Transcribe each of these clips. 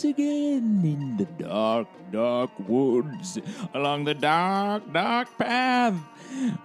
once again in the dark, dark woods, along the dark, dark path.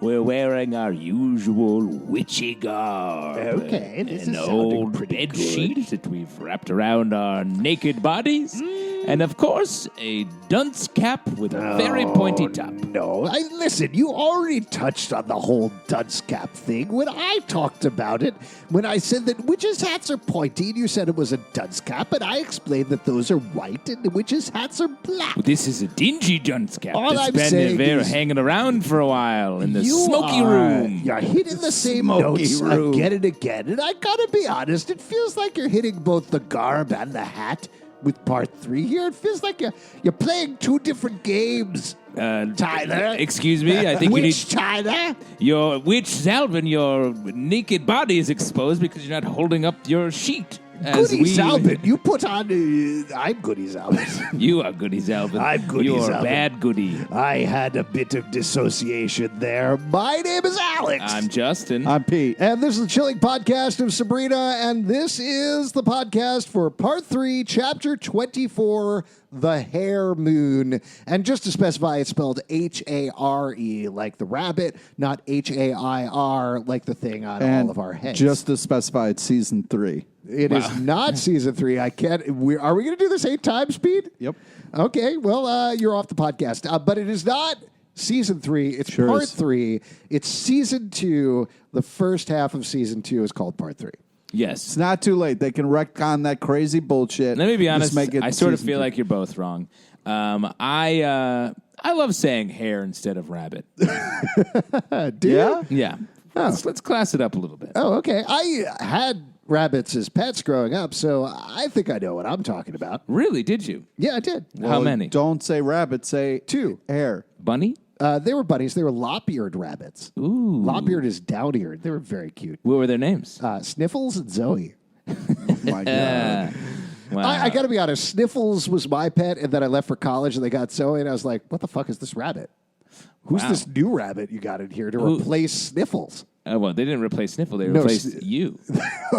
We're wearing our usual witchy garb. Okay, this an is sounding old pretty bed good. sheet that we've wrapped around our naked bodies. And, of course, a dunce cap with a very pointy top. No, listen, you already touched on the whole dunce cap thing when I talked about it. When I said that witches' hats are pointy, and you said it was a dunce cap, and I explained that those are white and the witches' hats are black. This is a dingy dunce cap All that's I'm been saying there is hanging around for a while in the smoky room. You're hitting the same Smoky notes room. again and again, and I gotta be honest, it feels like you're hitting both the garb and the hat. With part 3 here, it feels like you're playing two different games. Tyler. Excuse me, I think you need... Which Tyler? Your witch Zalvin, your naked body is exposed because you're not holding up your sheet. Goody Zalvin. You put on... I'm Goody Zalvin. You are Goody Zalvin. I'm Goody You're Zalvin. bad Goody. I had a bit of dissociation there. My name is Alex. I'm Justin. I'm Pete. And this is the Chilling Podcast of Sabrina, and this is the podcast for Part 3, Chapter 24, The Hare Moon. And just to specify, it's spelled H-A-R-E, like the rabbit, not H-A-I-R, like the thing on all of our heads. Just to specify, it's season 3. It is not season 3. I can't. Are we going to do this 8 times, Pete? Yep. Okay, well, you're off the podcast. But it is not season 3. It's Sure part is. 3. It's season 2. The first half of season 2 is called part 3. Yes. It's not too late. They can retcon that crazy bullshit. Let me be Just honest. make it I sort of season feel 3. like you're both wrong. I love saying hare instead of rabbit. Do Yeah? you? Yeah. Let's class it up a little bit. Oh, okay. I had rabbits as pets growing up, so I think I know what I'm talking about. Really? Did you? Yeah, I did. How Well, many? Don't say rabbit, say 2. hare. Bunny? They were bunnies. They were lop-eared rabbits. Ooh. Lop-eared is down-eared. They were very cute. What were their names? Sniffles and Zoe. Oh my God. Wow. I got to be honest. Sniffles was my pet, and then I left for college, and they got Zoe, and I was like, what the fuck is this rabbit? Who's Wow. this new rabbit you got in here to replace Sniffles? Well, they didn't replace Sniffle. They No, replaced you.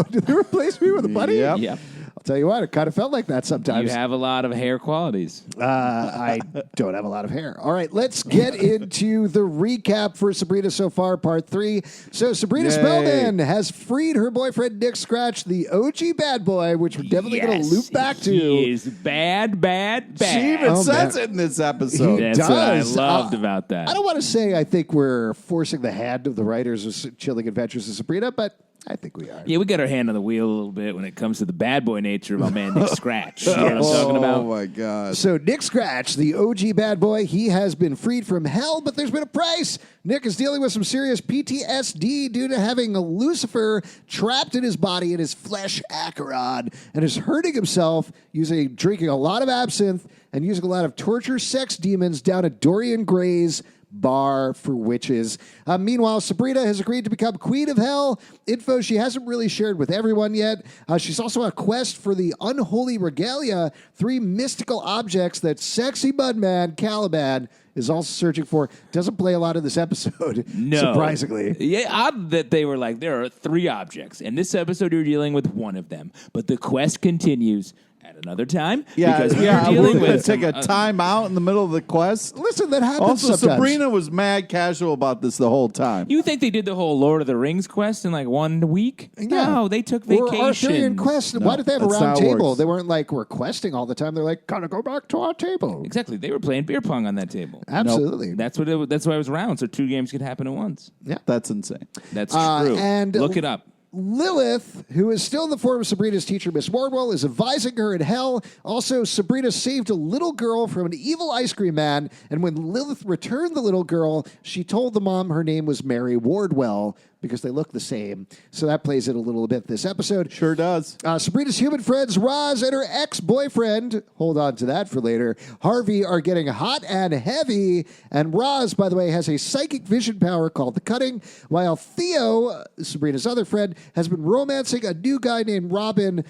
Did they replace me with a bunny? Yep. Yep. I'll tell you what, it kind of felt like that sometimes. You have a lot of hair qualities. I don't have a lot of hair. All right, let's get into the recap for Sabrina so far, part 3. So Sabrina Yay. Spellman has freed her boyfriend Nick Scratch, the OG bad boy, which we're definitely going to loop back to. He is bad, bad, bad. She even Oh, says man. it in this episode. He That's what I does. loved about that. I don't want to say I think we're forcing the hand of the writers of Chilling Adventures of Sabrina, but I think we are. Yeah, we got our hand on the wheel a little bit when it comes to the bad boy nature of our man Nick Scratch. You know what I'm talking Oh about? my God. So Nick Scratch, the OG bad boy, he has been freed from hell, but there's been a price. Nick is dealing with some serious PTSD due to having a Lucifer trapped in his body in his flesh Acheron, and is hurting himself drinking a lot of absinthe and using a lot of torture sex demons down at Dorian Gray's bar for witches. Meanwhile, Sabrina has agreed to become Queen of Hell. Info she hasn't really shared with everyone yet. She's also on a quest for the unholy regalia, 3 mystical objects that sexy mudman Caliban is also searching for. Doesn't play a lot in this episode, No. surprisingly. Yeah, odd that they were like, there are 3 objects. In this episode, you're dealing with one of them. But the quest continues at another time because we are dealing we're gonna with take a time out in the middle of the quest. Listen, that happens Also, sometimes. Sabrina was mad casual about this the whole time. You think they did the whole Lord of the Rings quest in like 1 week? Yeah. No, they took Or vacation. Arthurian quest. Why did they have a that's round how it table? works. They weren't like requesting all the time. They're like, gotta go back to our table. Exactly. They were playing beer pong on that table. Absolutely. That's why it was round, so 2 games could happen at once. That's insane. That's true. and- Look it up. Lilith, who is still in the form of Sabrina's teacher, Miss Wardwell, is advising her in hell. Also, Sabrina saved a little girl from an evil ice cream man, and when Lilith returned the little girl, she told the mom her name was Mary Wardwell because they look the same. So that plays it a little bit this episode. Sure does. Sabrina's human friends, Roz and her ex-boyfriend, hold on to that for later, Harvey, are getting hot and heavy. And Roz, by the way, has a psychic vision power called the Cutting, while Theo, Sabrina's other friend, has been romancing a new guy named Robin.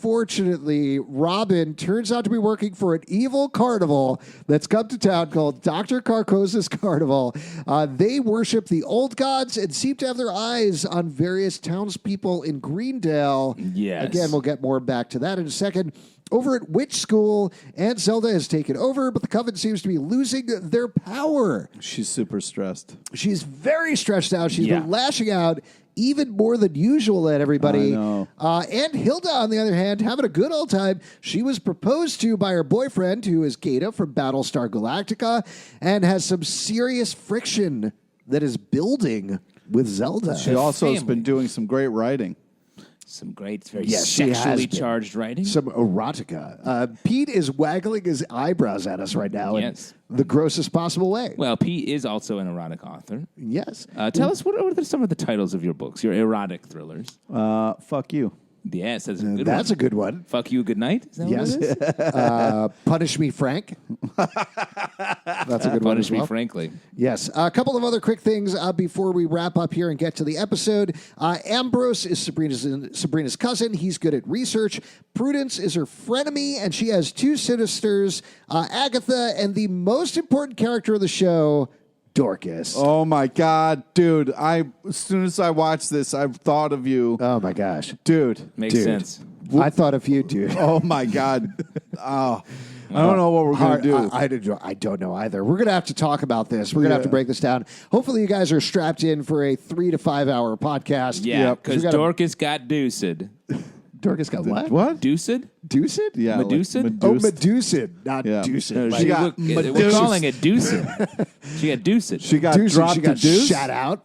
Unfortunately, Robin turns out to be working for an evil carnival that's come to town called Dr. Carcosa's Carnival. They worship the old gods and seem to have their eyes on various townspeople in Greendale. Yes. Again, we'll get more back to that in a second. Over at Witch School, Aunt Zelda has taken over, but the coven seems to be losing their power. She's super stressed. She's very stressed out. She's Yeah. been lashing out even more than usual at everybody. I know. And Hilda, on the other hand, having a good old time. She was proposed to by her boyfriend, who is Gata from Battlestar Galactica, and has some serious friction that is building with Zelda. She also has family. been doing some great writing. Some great, very Yes, she has sexually been. charged writing. Some erotica. Pete is waggling his eyebrows at us right now Yes. in the grossest possible way. Well, Pete is also an erotic author. Yes. Tell us, what are some of the titles of your books, your erotic thrillers? Fuck you. Yes, that's a good one. That's a good one. Fuck You, Good Night? Is that Yes. what it is? Punish Me, Frank. That's a good one Punish as Me well. Frankly. Yes. A couple of other quick things before we wrap up here and get to the episode. Ambrose is Sabrina's cousin. He's good at research. Prudence is her frenemy, and she has two sisters, Agatha, and the most important character of the show, Dorcas. Oh my God, dude! As soon as I watched this, I've thought of you, Oh, my gosh. dude. Makes Dude. sense. I thought of you, dude. Oh my God. Oh, I don't know what we're gonna do. I don't know either. We're going to have to talk about this. We're going to have to break this down. Hopefully, you guys are strapped in for a 3 to 5 hour podcast. Yeah, Yep. 'cause We gotta- Dorcas got deuced. Dorcas got what? What? Deuced? Deuced? Yeah, like Medusa? Oh, Medusa. Medusa, not Yeah. Deuced. No, Like- she got we're Medusa. calling it deuced. She got deuced. She got Deuced, dropped she got to deuce. shot out.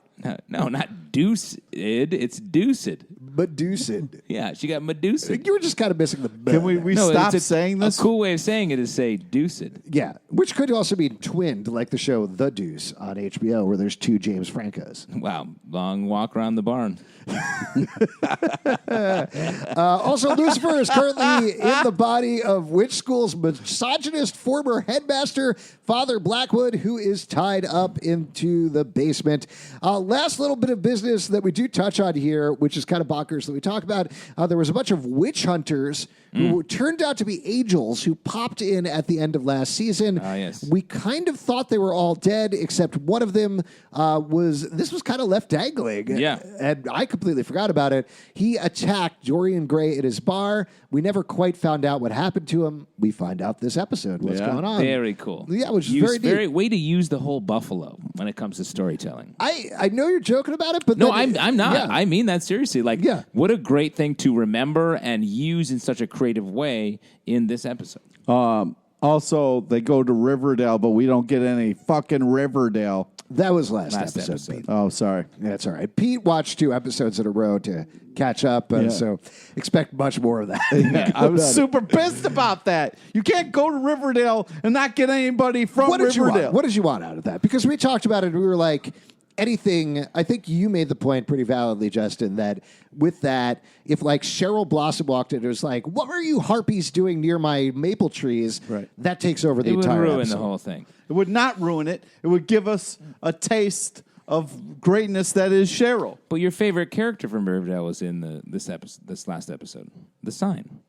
No, not deuced. It's deuced. Medusa. Yeah, she got Medusa. You were just kind of missing the. Can we No, stop it's saying this? A cool way of saying it is say deuced. Yeah, which could also be twinned, like the show The Deuce on HBO, where there's two James Francos. Wow, long walk around the barn. Also, Lucifer is currently in the body of Witch School's misogynist former headmaster, Father Blackwood, who is tied up into the basement. Last little bit of business that we do touch on here, which is kind of bonkers that we talk about. There was a bunch of witch hunters who turned out to be angels who popped in at the end of last season. Yes. We kind of thought they were all dead, except one of them was kind of left dangling. Yeah. And I completely forgot about it. He attacked Dorian Gray at his bar. We never quite found out what happened to him. We find out this episode what's Yeah. going on. Very cool. Yeah, which is very neat. way to use the whole buffalo when it comes to storytelling. I know you're joking about it, but No, then- I'm not. Yeah. I mean that seriously. Like, Yeah. what a great thing to remember and use in such a creative way in this episode. Also, they go to Riverdale, but we don't get any fucking Riverdale. That was last Last episode. episode. Pete. Oh, sorry. That's all right. Pete watched 2 episodes in a row to catch up, so expect much more of that. I was super pissed about that. You can't go to Riverdale and not get anybody from What did you Riverdale. want? What did you want out of that? Because we talked about it, and we were like, anything. I think you made the point pretty validly, Justin, that with that, if like Cheryl Blossom walked in, it was like, "What were you harpies doing near my maple trees?" Right. That takes over the It would entire ruin episode. the whole thing. It would not ruin it. It would give us a taste of greatness that is Cheryl. But your favorite character from Riverdale was in this last episode, the sign.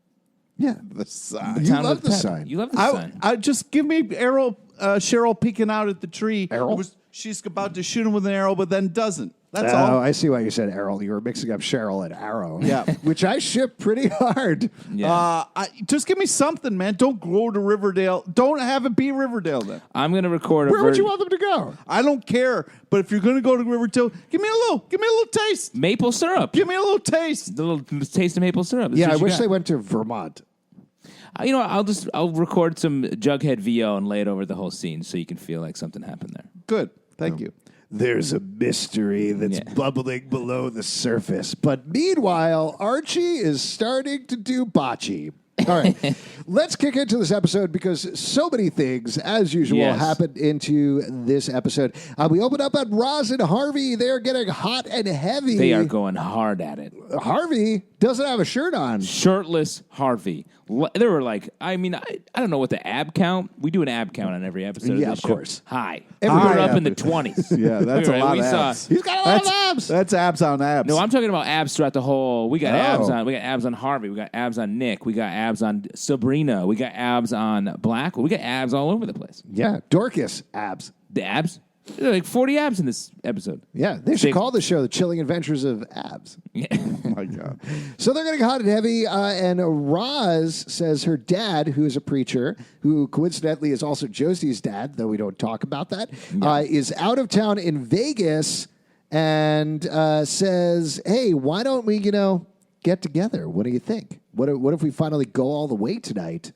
Yeah, The sign. You Town love of the Pep. sign. You love the sign. I just give me Cheryl peeking out at the tree. Errol? She's about to shoot him with an arrow, but then doesn't. That's all. Oh, I see why you said Errol. You were mixing up Cheryl and Arrow. Yeah. which I ship pretty hard. Yeah. Just give me something, man. Don't go to Riverdale. Don't have it be Riverdale then. I'm going to record a Where would version. you want them to go? I don't care. But if you're going to go to Riverdale, give me a little taste. Maple syrup. Give me a little taste. The little taste of maple syrup. That's Yeah, what I you wish got. they went to Vermont. You know, I'll record some Jughead VO and lay it over the whole scene so you can feel like something happened there. Good. Thank you. There's a mystery that's Yeah. bubbling below the surface. But meanwhile, Archie is starting to do bocce. All right, let's kick into this episode because so many things, as usual, Yes. happened into this episode. We open up on Roz and Harvey. They're getting hot and heavy. They are going hard at it. Harvey doesn't have a shirt on. Shirtless Harvey. There were like, I mean, I don't know what the ab count. We do an ab count on every episode. Yeah, of this of show. course. High. Everybody- we were up High in the ab. 20s. Yeah, that's a lot of abs. He's got a lot of abs. That's abs on abs. No, I'm talking about abs throughout the whole. We got Oh. abs on. We got abs on Harvey. We got abs on Nick. We got abs on Sabrina. We got abs on Black. We got abs all over the place. Yeah, Dorcas abs. The abs. There are like 40 abs in this episode. Yeah, they should call the show The Chilling Adventures of Abs. Yeah. Oh my God. So they're getting hot and heavy, and Roz says her dad, who is a preacher, who coincidentally is also Josie's dad, though we don't talk about that, is out of town in Vegas and says, hey, why don't we, get together? What do you think? What if we finally go all the way tonight?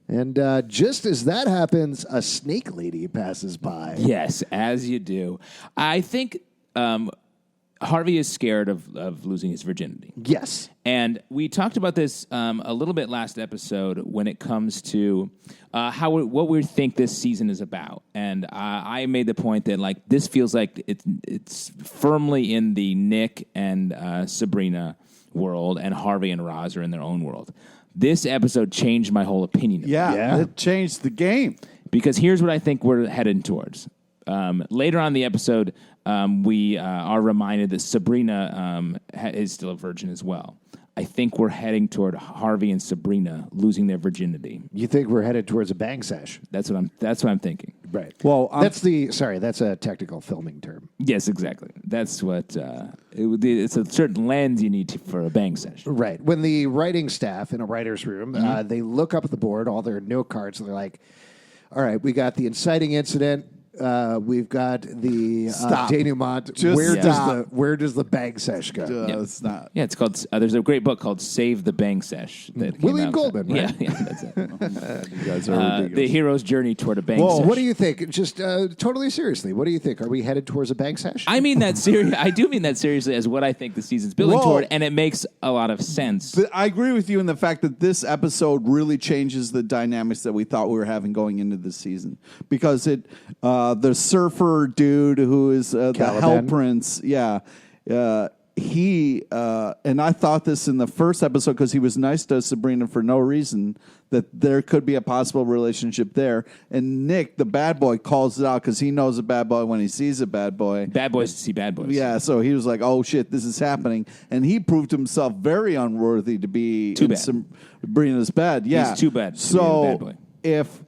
And just as that happens, a snake lady passes by. Yes, as you do. I think Harvey is scared of losing his virginity. Yes. And we talked about this a little bit last episode when it comes to what we think this season is about. And I made the point that this feels like it's firmly in the Nick and Sabrina world, and Harvey and Roz are in their own world. This episode changed my whole opinion of Yeah, it changed the game. because here's what I think we're heading towards. Later on in the episode, we are reminded that Sabrina is still a virgin as well. I think we're heading toward Harvey and Sabrina losing their virginity. You think we're headed towards a bang sesh? That's what I'm thinking. Right. Well, that's a technical filming term. Yes, exactly. That's what it's a certain lens you need for a bang session. Right. When the writing staff in a writer's room, they look up at the board, all their note cards, and they're like, all right, we got the inciting incident. We've got the denouement. Where does the bang sesh go? It's not. Yeah, it's called. There's a great book called "Save the Bang Sesh." That William Goldman, right? Yeah, that's it. You guys are ridiculous. The hero's journey toward a bang Well, sesh. what do you think? Just totally seriously, what do you think? Are we headed towards a bang sesh? I mean that I do mean that seriously as what I think the season's building toward, and it makes a lot of sense. I agree with you in the fact that this episode really changes the dynamics that we thought we were having going into this season, because the surfer dude who is the Hell Prince, he and I thought this in the first episode because he was nice to Sabrina for no reason, that there could be a possible relationship there. And Nick, the bad boy, calls it out because he knows a bad boy when he sees a bad boy. Bad boys see bad boys. Yeah, so he was like, "Oh shit, this is happening," and he proved himself very unworthy to be in Sabrina's bed. Yeah, he's too bad. So bad boy. If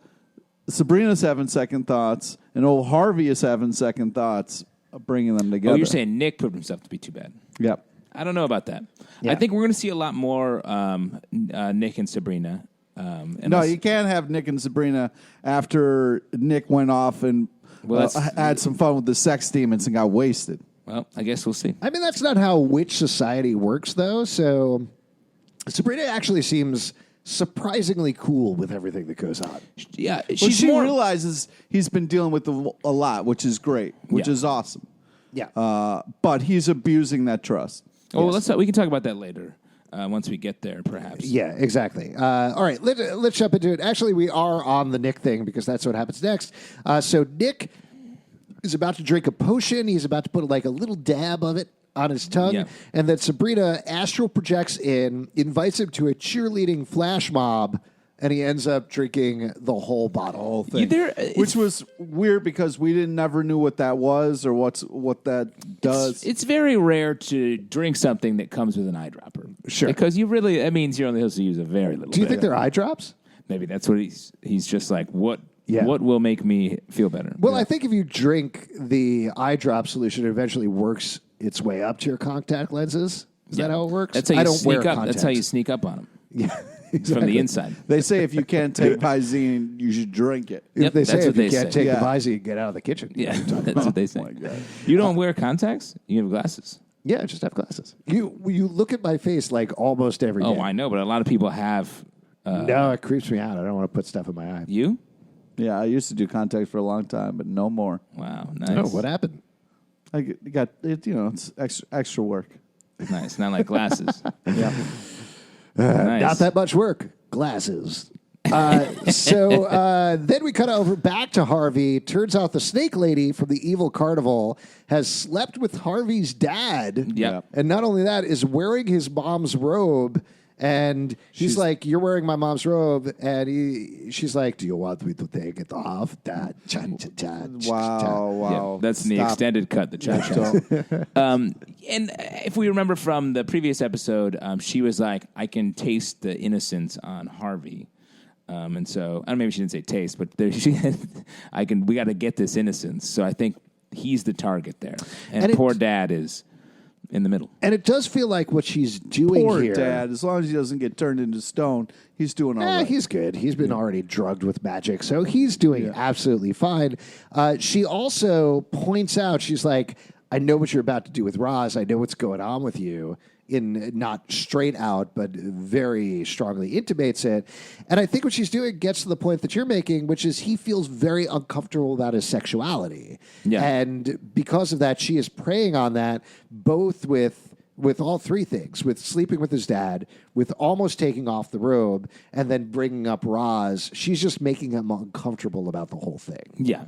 Sabrina's having second thoughts and old Harvey is having second thoughts, bringing them together. Oh, you're saying Nick proved himself to be too bad. Yep. I don't know about that. Yeah. I think we're going to see a lot more Nick and Sabrina. No, you can't have Nick and Sabrina after Nick went off and had some fun with the sex demons and got wasted. Well, I guess we'll see. I mean, that's not how witch society works, though. So Sabrina actually seems surprisingly cool with everything that goes on. Yeah, She realizes he's been dealing with a lot, which is great, which is awesome. Yeah. But he's abusing that trust. Oh, well, we can talk about that later once we get there, perhaps. Yeah, exactly. All right, let's jump into it. Actually, we are on the Nick thing because that's what happens next. So Nick is about to drink a potion. He's about to put a little dab of it on his tongue, and then Sabrina astral projects invites him to a cheerleading flash mob, and he ends up drinking the whole bottle. Thing. Which was weird because we never knew what that was or what that does. It's very rare to drink something that comes with an eyedropper. Sure. Because that means you're only supposed to use a very little bit. Do you think they're eye drops? Maybe that's what he's just like, what will make me feel better? Well, I think if you drink the eye drop solution, it eventually works its way up to your contact lenses. Is that how it works? That's how you sneak up. That's how you sneak up on them. Yeah. Exactly. From the inside. They say if you can't take Visine, you should drink it. They say if you can't take the Visine, get out of the kitchen. Yeah, that's what they say. My God. You don't wear contacts? You have glasses. Yeah, just have glasses. You look at my face almost every day. Oh, I know, but a lot of people have. No, it creeps me out. I don't want to put stuff in my eye. You? Yeah, I used to do contacts for a long time, but no more. Wow, nice. Oh, what happened? I got it. It's extra work. Nice, not like glasses. Yeah. Nice. Not that much work. Glasses. So then we cut over back to Harvey. Turns out the snake lady from the evil carnival has slept with Harvey's dad. Yep. And not only that, is wearing his mom's robe. And she's like, "You're wearing my mom's robe." And she's like, "Do you want me to take it off?" Wow. Yeah, that's in the extended cut, the cha-cha. And if we remember from the previous episode, she was like, I can taste the innocence on Harvey. And so, I don't know, maybe she didn't say taste, but there, we got to get this innocence. So I think he's the target there. And poor dad is in the middle. And it does feel like what she's doing Poor here. dad. As long as he doesn't get turned into stone, he's doing all right. He's good. He's been already drugged with magic, so he's doing absolutely fine. She also points out, she's like, I know what you're about to do with Roz. I know what's going on with you. In not straight out, but very strongly intimates it. And I think what she's doing gets to the point that you're making, which is he feels very uncomfortable about his sexuality. Yeah. And because of that, she is preying on that, both with all three things, with sleeping with his dad, with almost taking off the robe, and then bringing up Roz. She's just making him uncomfortable about the whole thing. Yeah.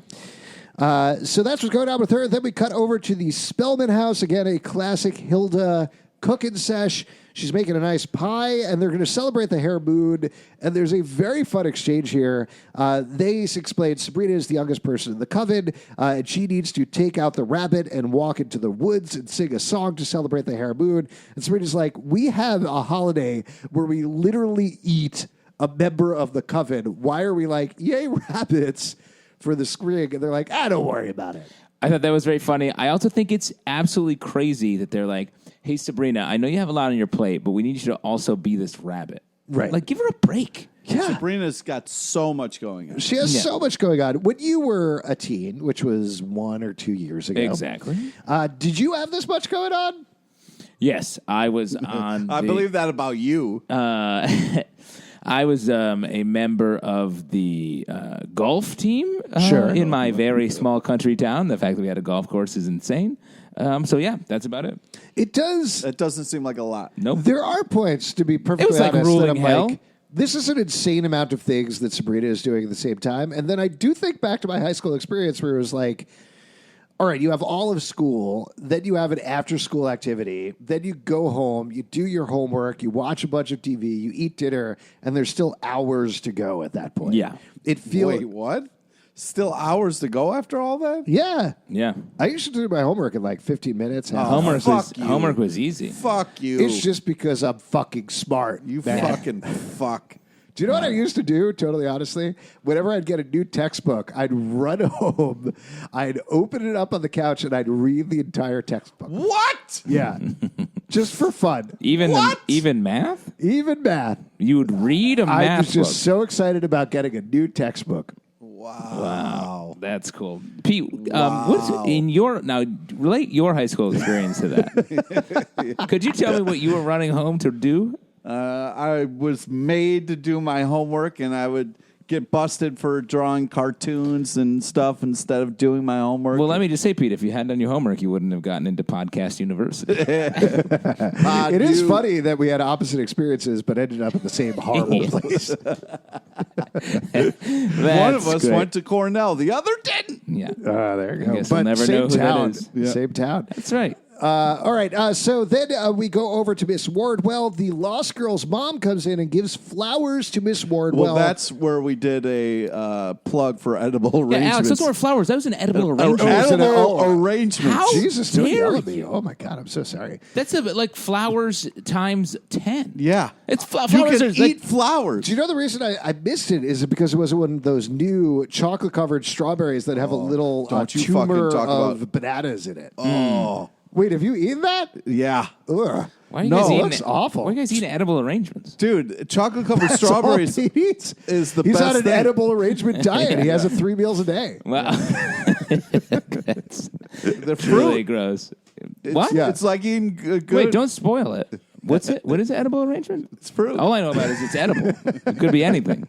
So that's what's going on with her. Then we cut over to the Spellman house. Again, a classic Hilda cooking sesh. She's making a nice pie, and they're going to celebrate the Hare Moon. And there's a very fun exchange here. They explain Sabrina is the youngest person in the coven, and she needs to take out the rabbit and walk into the woods and sing a song to celebrate the Hare Moon. And Sabrina's like, we have a holiday where we literally eat a member of the coven. Why are we like, yay, rabbits for the spring? And they're like, don't worry about it. I thought that was very funny. I also think it's absolutely crazy that they're like, hey, Sabrina, I know you have a lot on your plate, but we need you to also be this rabbit. Right. Like, give her a break. Yeah. Sabrina's got so much going on. She has so much going on. When you were a teen, which was 1 or 2 years ago. Exactly. Did you have this much going on? Yes, I was on I believe that about you. I was a member of the golf team Sure. in my very small country town. The fact that we had a golf course is insane. So, yeah, that's about it. It does. That doesn't seem like a lot. Nope. There are points, to be perfectly like honest, ruling that I'm hell. like, this is an insane amount of things that Sabrina is doing at the same time. And then I do think back to my high school experience where it was like, all right, you have all of school, then you have an after-school activity, then you go home, you do your homework, you watch a bunch of TV, you eat dinner, and there's still hours to go at that point. Yeah. It feels... Wait, what? Still hours to go after all that? Yeah. Yeah. I used to do my homework in like 15 minutes. Homework was easy. Fuck you. It's just because I'm fucking smart. You man. fucking fuck. Do you know what I used to do, totally honestly? Whenever I'd get a new textbook, I'd run home, I'd open it up on the couch, and I'd read the entire textbook. What? Yeah. Just for fun. Even What? even math? Even math. You would read a I math was just book. so excited about getting a new textbook. Wow, that's cool. Pete, what's in your now? Relate your high school experience to that. Could you tell me what you were running home to do? I was made to do my homework, and I would get busted for drawing cartoons and stuff instead of doing my homework. Well, let me just say, Pete, if you hadn't done your homework, you wouldn't have gotten into podcast university. It is funny that we had opposite experiences, but ended up at the same horrible place. One of us went to Cornell, the other didn't. Yeah. There you go. guess we'll never know who that is. Yeah. Same town. That's right. All right. So then we go over to Miss Wardwell. The Lost Girl's mom comes in and gives flowers to Miss Wardwell. Well, that's where we did a plug for edible Yeah, arrangements. Alex, those weren't flowers. That was an edible arrangement. Edible arrangement. How Jesus, don't dare yell at me. you. Oh, my God. I'm so sorry. That's like flowers times 10. Yeah. It's flowers. You can are eat flowers. Do you know the reason I missed it is because it was one of those new chocolate-covered strawberries that have a little don't you tumor fucking talk of about- bananas in it. Oh. Wait, have you eaten that? Yeah. Ugh. Why are you No, guys it eating looks awful. Why are you guys eating edible arrangements? Dude, chocolate-covered That's all strawberries he eats. is the He's best on an thing. edible arrangement diet. He has it 3 meals a day. Well, that's The fruit. really gross. What? yeah. It's like eating good. Wait, don't spoil it. What's it? What is an edible arrangement? It's fruit. All I know about is it's edible. It could be anything.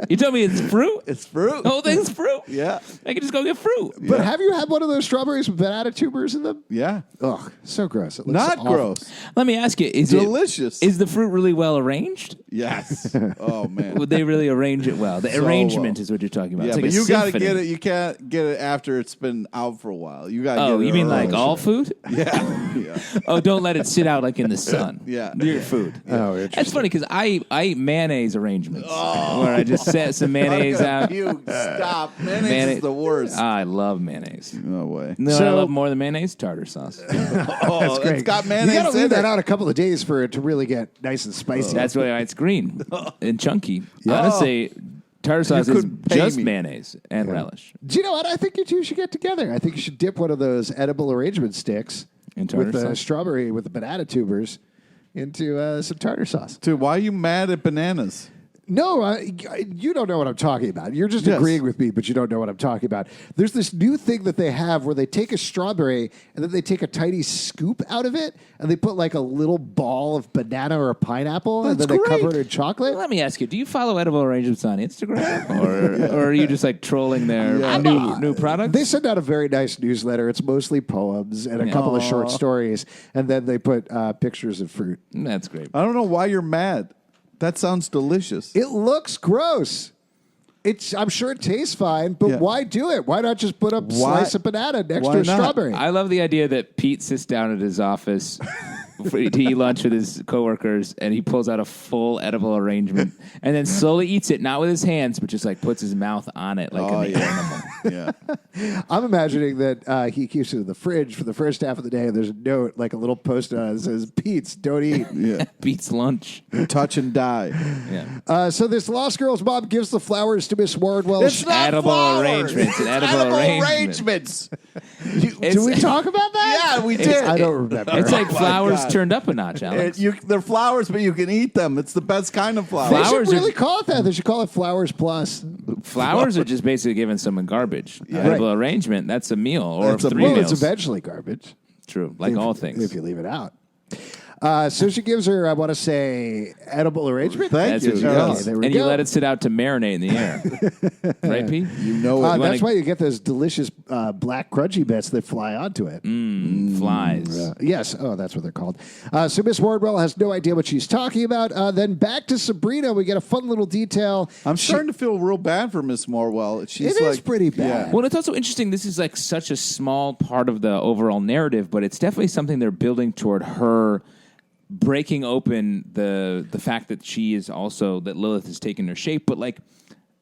You tell me it's fruit? It's fruit. The whole thing's fruit? Yeah. I can just go get fruit. But have you had one of those strawberries with banana tumors in them? Yeah. Ugh, so gross. It looks Not awful. gross. Let me ask you, is Delicious. Is the fruit really well arranged? Yes. Oh, man. Would they really arrange it well? The So arrangement well. is what you're talking about. Yeah, It's like but a you got to symphony. get it. You can't get it after it's been out for a while. You got to get it. Oh, you mean like early. all food? Yeah. Yeah. Oh, don't let it sit out like in the sun. Yeah. Your food. Oh, That's interesting. funny because I eat mayonnaise arrangements. where I just set some mayonnaise out. You stop. Mayonnaise is the worst. I love mayonnaise. No way. No, So- I love more than mayonnaise? Tartar sauce. Oh, Great. it's got mayonnaise You got to leave in that it. out a couple of days for it to really get nice and spicy. That's why it's green and chunky. Honestly, tartar sauce is couldn't pay just me. mayonnaise and relish. Do you know what? I think you two should get together. I think you should dip one of those edible arrangement sticks In tartar with the sauce? strawberry with the banana tubers into some tartar sauce. Dude, why are you mad at bananas? No, you don't know what I'm talking about. You're just Yes. agreeing with me, but you don't know what I'm talking about. There's this new thing that they have where they take a strawberry and then they take a tiny scoop out of it and they put like a little ball of banana or a pineapple and That's then they great. cover it in chocolate. Let me ask you: do you follow edible arrangements on Instagram, or are you just like trolling their new products? They send out a very nice newsletter. It's mostly poems and a couple of short stories, and then they put pictures of fruit. That's great. I don't know why you're mad. That sounds delicious. It looks gross. I'm sure it tastes fine, but Yeah. why do it? Why not just put a Why- slice of banana next why to a not? strawberry? I love the idea that Pete sits down at his office to eat lunch with his coworkers, and he pulls out a full edible arrangement, and then slowly eats it, not with his hands, but just like puts his mouth on it like an animal. Yeah. I'm imagining that he keeps it in the fridge for the first half of the day, and there's a note, like a little post-it on it that says, Pete's, don't eat. Yeah. Pete's lunch. Touch and die. Yeah. So this lost girl's mom gives the flowers to Miss Wardwell. Edible arrangements. Edible arrangements. Do we talk about that? Yeah, we did. I don't remember. It's like Oh my flowers God. turned up a notch, Alex. They're flowers, but you can eat them. It's the best kind of flower. They Flowers should are- really call it that. They should call it Flowers Plus. Flowers are just basically giving someone garbage. Right. Edible arrangement, that's a meal or That's a three meal. Well, meals. it's eventually garbage. True, like all things. If you leave it out. So she gives her, I want to say, edible arrangement. Thank That's you. what she Yes. does. Okay, there we And you go. let it sit out to marinate in the air. Right, Pete? You know it. You wanna- That's why you get those delicious black crunchy bits that fly onto it. Flies. Yes. Oh, that's what they're called. So Miss Wardwell has no idea what she's talking about. Then back to Sabrina. We get a fun little detail. I'm starting to feel real bad for Miss Morwell. She's It like, is pretty bad. Well, it's also interesting. This is like such a small part of the overall narrative, but it's definitely something they're building toward her breaking open the fact that she is also that Lilith has taken her shape. But like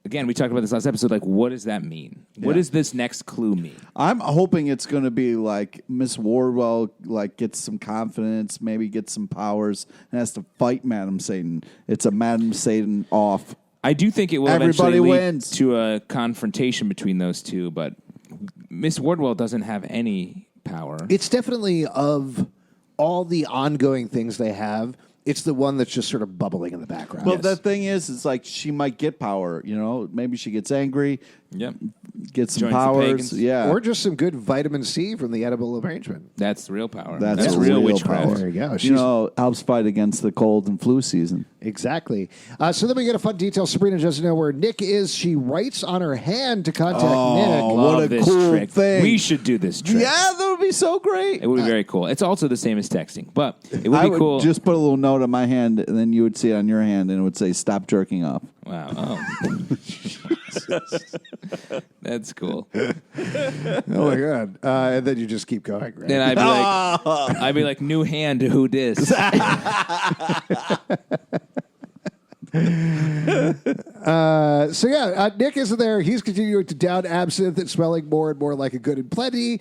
again, we talked about this last episode. Like, what does that mean? What does this next clue mean? I'm hoping it's going to be like Miss Wardwell, like gets some confidence, maybe gets some powers, and has to fight Madam Satan. It's a Madam Satan off. I do think it will Everybody eventually lead wins. to a confrontation between those two, but Miss Wardwell doesn't have any power. It's definitely of all the ongoing things they have, it's the one that's just sort of bubbling in the background. Well, the thing is, it's like she might get power. You know, maybe she gets angry, Yep. gets some Joins the powers. pagans. Yeah, Or just some good vitamin C from the edible arrangement. That's real power. that's real real witchcraft. power. There you go. You She's- know, helps fight against the cold and flu season. Exactly. So then we get a fun detail. Sabrina doesn't know where Nick is. She writes on her hand to contact Nick. Oh, Love what a this cool trick. thing. We should do this trick. Yeah, that would be so great. It would be very cool. It's also the same as texting, but it would I be would cool. just put a little note on my hand, and then you would see it on your hand, and it would say, "Stop jerking off." Wow. Oh. That's cool. Oh my god! And then you just keep going. Right? Then I'd be like, new hand, who dis? Nick isn't there. He's continuing to down absinthe and smelling more and more like a good and plenty.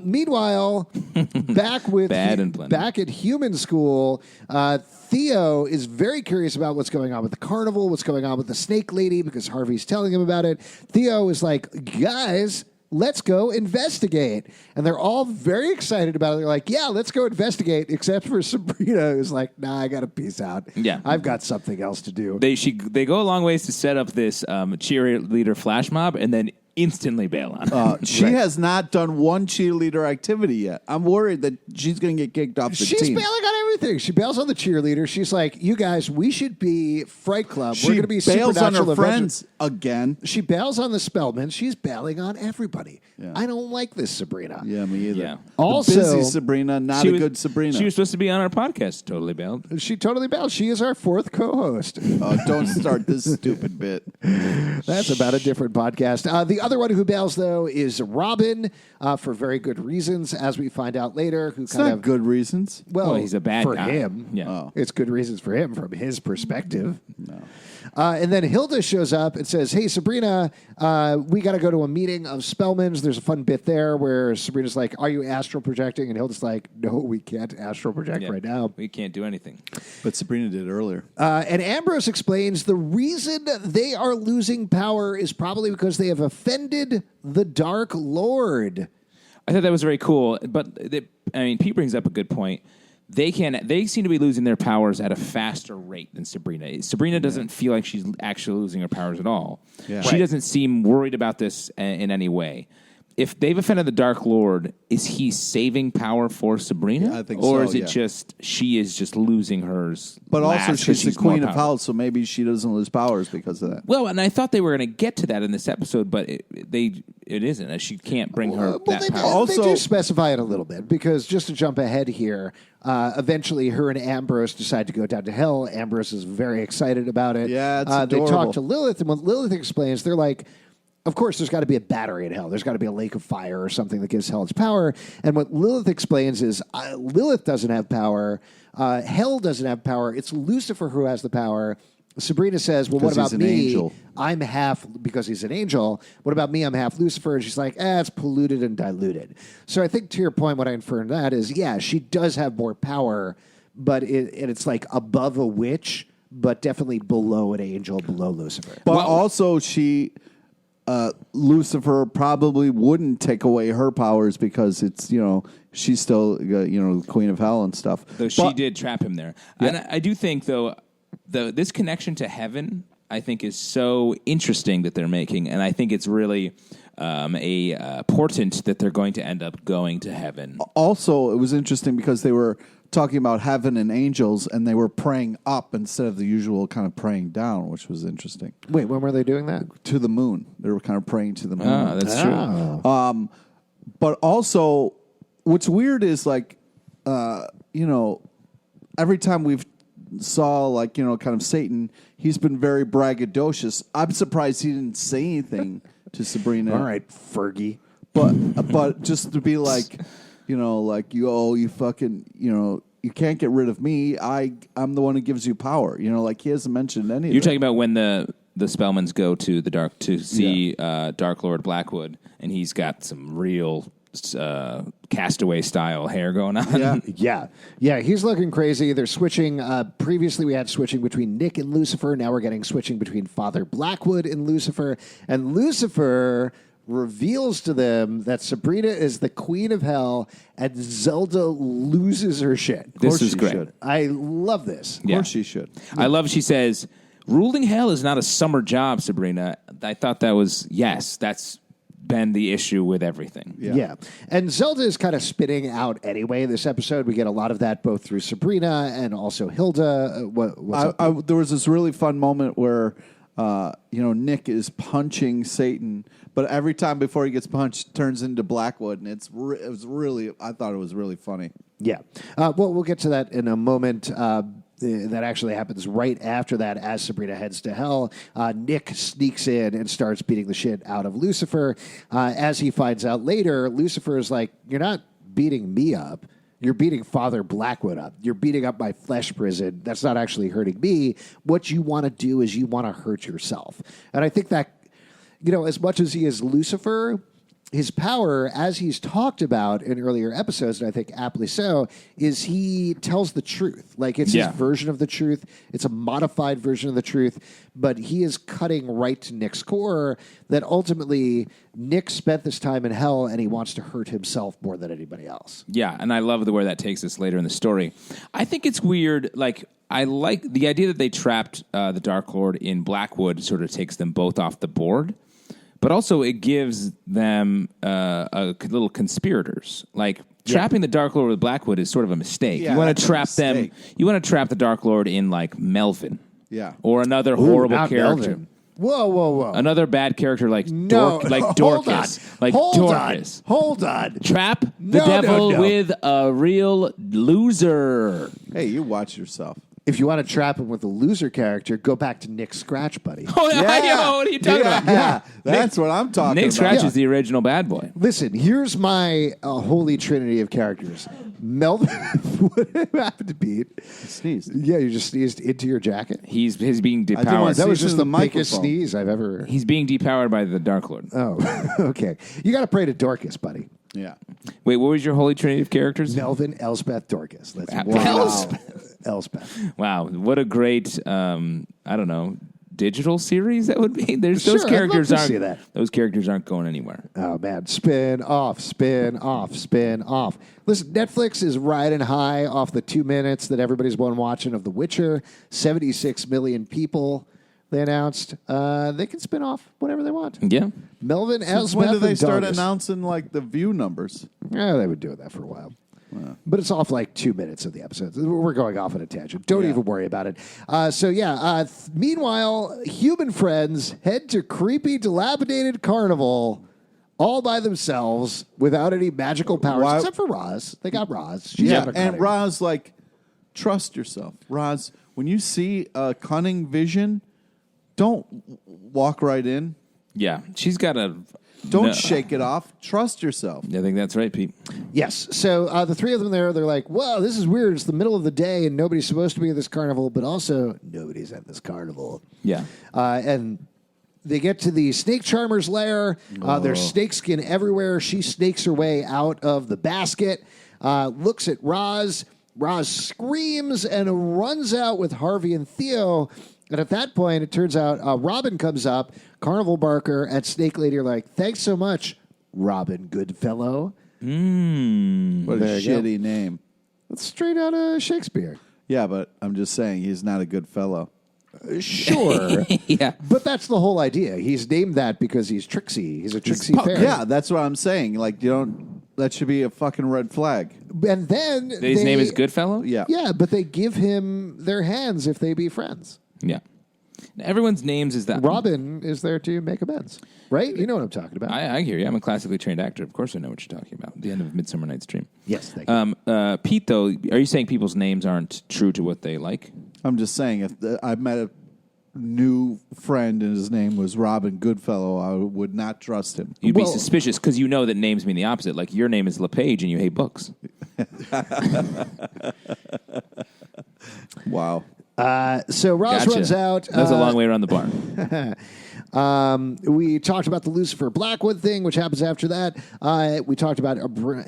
Meanwhile, back with Bad and plenty. back at human school, Theo is very curious about what's going on with the carnival, what's going on with the snake lady, because Harvey's telling him about it. Theo is like, guys, let's go investigate. And they're all very excited about it. They're like, yeah, let's go investigate, except for Sabrina, who's like, nah, I got to peace out. Yeah. I've got something else to do. They go a long ways to set up this cheerleader flash mob and then instantly bail on it. She has not done one cheerleader activity yet. I'm worried that she's going to get kicked off the She's team. bailing on everything. She bails on the cheerleader. She's like, you guys, we should be Fright Club. We're She going to be bails on her supernatural friends again. She bails on the Spellmans. She's bailing on everybody. Yeah. I don't like this Sabrina. Yeah, me either. Yeah. The Also- busy Sabrina, not a good Sabrina. She was supposed to be on our podcast. Totally bailed. She totally bailed. She is our fourth co-host. Don't start this stupid bit. That's about a different podcast. The other one who bails, though, is Robin for very good reasons, as we find out later. Who It's kind not of good reasons. Well, Well, he's a bad for guy. him. Yeah. Oh. It's good reasons for him from his perspective. No. And then Hilda shows up and says, hey, Sabrina, we got to go to a meeting of Spellmans. There's a fun bit there where Sabrina's like, are you astral projecting? And Hilda's like, no, we can't astral project right now. We can't do anything. But Sabrina did earlier. And Ambrose explains the reason they are losing power is probably because they have offended the Dark Lord. I thought that was very cool. But, Pete brings up a good point. They seem to be losing their powers at a faster rate than Sabrina. Sabrina doesn't feel like she's actually losing her powers at all. Yeah. She doesn't seem worried about this in any way. If they've offended the Dark Lord, is he saving power for Sabrina? Yeah, I think or so, is it just she is just losing hers? But also, last she's 'cause the queen more of powerful? hell, so maybe she doesn't lose powers because of that. Well, and I thought they were going to get to that in this episode, but it isn't. She can't bring her that power. They do specify it a little bit because just to jump ahead here, eventually her and Ambrose decide to go down to hell. Ambrose is very excited about it. Yeah, it's they talk adorable. to Lilith, and what Lilith explains, they're like, of course, there's got to be a battery in hell. There's got to be a lake of fire or something that gives hell its power. And what Lilith explains is Lilith doesn't have power. Hell doesn't have power. It's Lucifer who has the power. Sabrina says, well, what about he's an me? angel. I'm half, because he's an angel. What about me? I'm half Lucifer. And she's like, it's polluted and diluted. So I think to your point, what I infer from that is, yeah, she does have more power, but it's like above a witch, but definitely below an angel, below Lucifer. But also, Lucifer probably wouldn't take away her powers because it's, she's still, the queen of hell and stuff. Though she did trap him there. Yeah. And I do think, though, this connection to heaven, I think, is so interesting that they're making. And I think it's really a portent that they're going to end up going to heaven. Also, it was interesting because they were talking about heaven and angels, and they were praying up instead of the usual kind of praying down, which was interesting. Wait, when were they doing that? To the moon. They were kind of praying to the moon. Ah, that's true. But also, what's weird is every time we've saw kind of Satan, he's been very braggadocious. I'm surprised he didn't say anything to Sabrina. All right, Fergie. But just to be like, you fucking, you can't get rid of me. I'm the one who gives you power. He hasn't mentioned anything. You're talking about when the Spellmans go to the dark to see Dark Lord Blackwood, and he's got some real Castaway style hair going on. Yeah. He's looking crazy. They're switching. Previously, we had switching between Nick and Lucifer. Now we're getting switching between Father Blackwood and Lucifer. And Lucifer reveals to them that Sabrina is the queen of hell, and Zelda loses her shit. This is great. I love this. Of course she should. I love she says, ruling hell is not a summer job, Sabrina. I thought that was, yes, that's been the issue with everything. Yeah. And Zelda is kind of spitting out anyway this episode. We get a lot of that both through Sabrina and also Hilda. There was this really fun moment where Nick is punching Satan, but every time before he gets punched, it turns into Blackwood, and it was really, I thought it was really funny. Yeah. We'll get to that in a moment. That actually happens right after that as Sabrina heads to hell. Nick sneaks in and starts beating the shit out of Lucifer. As he finds out later, Lucifer is like, you're not beating me up. You're beating Father Blackwood up. You're beating up my flesh prison. That's not actually hurting me. What you want to do is you want to hurt yourself. And I think that, as much as he is Lucifer, his power, as he's talked about in earlier episodes, and I think aptly so, is he tells the truth. Like, it's his version of the truth. It's a modified version of the truth, but he is cutting right to Nick's core that ultimately Nick spent this time in hell and he wants to hurt himself more than anybody else. Yeah, and I love where that takes us later in the story. I think it's weird, I like the idea that they trapped the Dark Lord in Blackwood sort of takes them both off the board. But also, it gives them little conspirators. Trapping the Dark Lord with Blackwood is sort of a mistake. Yeah, you want to trap them. mistake. You want to trap the Dark Lord in Melvin, or another horrible not character. Melvin. Whoa! Another bad character like Dorcas, Dorcas. Hold on. Trap the devil with a real loser. Hey, you watch yourself. If you want to trap him with a loser character, go back to Nick Scratch, buddy. Oh, yeah. What are you talking about? Yeah, that's what I'm talking Nick about. Scratch Yeah. is the original bad boy. Listen, here's my holy trinity of characters. Melvin, what happened to Pete? Sneezed. Yeah, you just sneezed into your jacket. He's being didn't depowered. want That was Sneeze just the into the biggest microphone. sneeze I've ever. He's being depowered by the Dark Lord. Oh, okay. You got to pray to Dorcas, buddy. Yeah. Wait, what was your holy trinity of characters? Melvin, Elspeth, Dorcas. That's Wow. Elspeth. Wow, what a great I don't know, digital series that would be. There's Sure, those I'd characters love to aren't see that. those characters aren't going anywhere. Oh man, spin off, spin off, spin off. Listen, Netflix is riding high off the 2 minutes that everybody's been watching of The Witcher. 76 million people. They announced they can spin off whatever they want. Yeah. Melvin, Since Elspeth, when do they and start Dorcas. announcing like the view numbers? Yeah, they would do that for a while. But it's off like 2 minutes of the episode. We're going off on a tangent. Don't even worry about it. Meanwhile, human friends head to creepy, dilapidated carnival all by themselves without any magical powers, Why- except for Roz. They got Roz. She's Yeah, up and Roz, like, trust yourself. Roz, when you see a cunning vision, don't walk right in. Yeah. She's got a Don't shake it off. Trust yourself. I think that's right, Pete. Yes. So the three of them there, they're like, whoa, this is weird. It's the middle of the day and nobody's supposed to be at this carnival, but also nobody's at this carnival. Yeah. And they get to the snake charmer's lair. There's snakeskin everywhere. She snakes her way out of the basket, looks at Roz. Roz screams and runs out with Harvey and Theo. And at that point, it turns out Robin comes up. Carnival Barker and Snake Lady are like, thanks so much, Robin Goodfellow. What a There you go. shitty name. That's straight out of Shakespeare. Yeah, but I'm just saying he's not a good fellow. Sure. Yeah. But that's the whole idea. He's named that because he's tricksy. He's a tricksy fairy. Yeah, that's what I'm saying. Like, you don't. That should be a fucking red flag. And then His name is Goodfellow? Yeah. Yeah, but they give him their hands if they be friends. Yeah. Everyone's names is that. Robin is there to make amends. Right? You know what I'm talking about. I hear you. I'm a classically trained actor. Of course I know what you're talking about. The end of Midsummer Night's Dream. Yes, thank you. Pete, though, are you saying people's names aren't true to what they like? I'm just saying if I met a new friend and his name was Robin Goodfellow, I would not trust him. You'd be Well- suspicious because you know that names mean the opposite. Like your name is LePage and you hate books. Wow. So Roz Gotcha. runs out. That's a long way around the barn. We talked about the Lucifer Blackwood thing, which happens after that. We talked about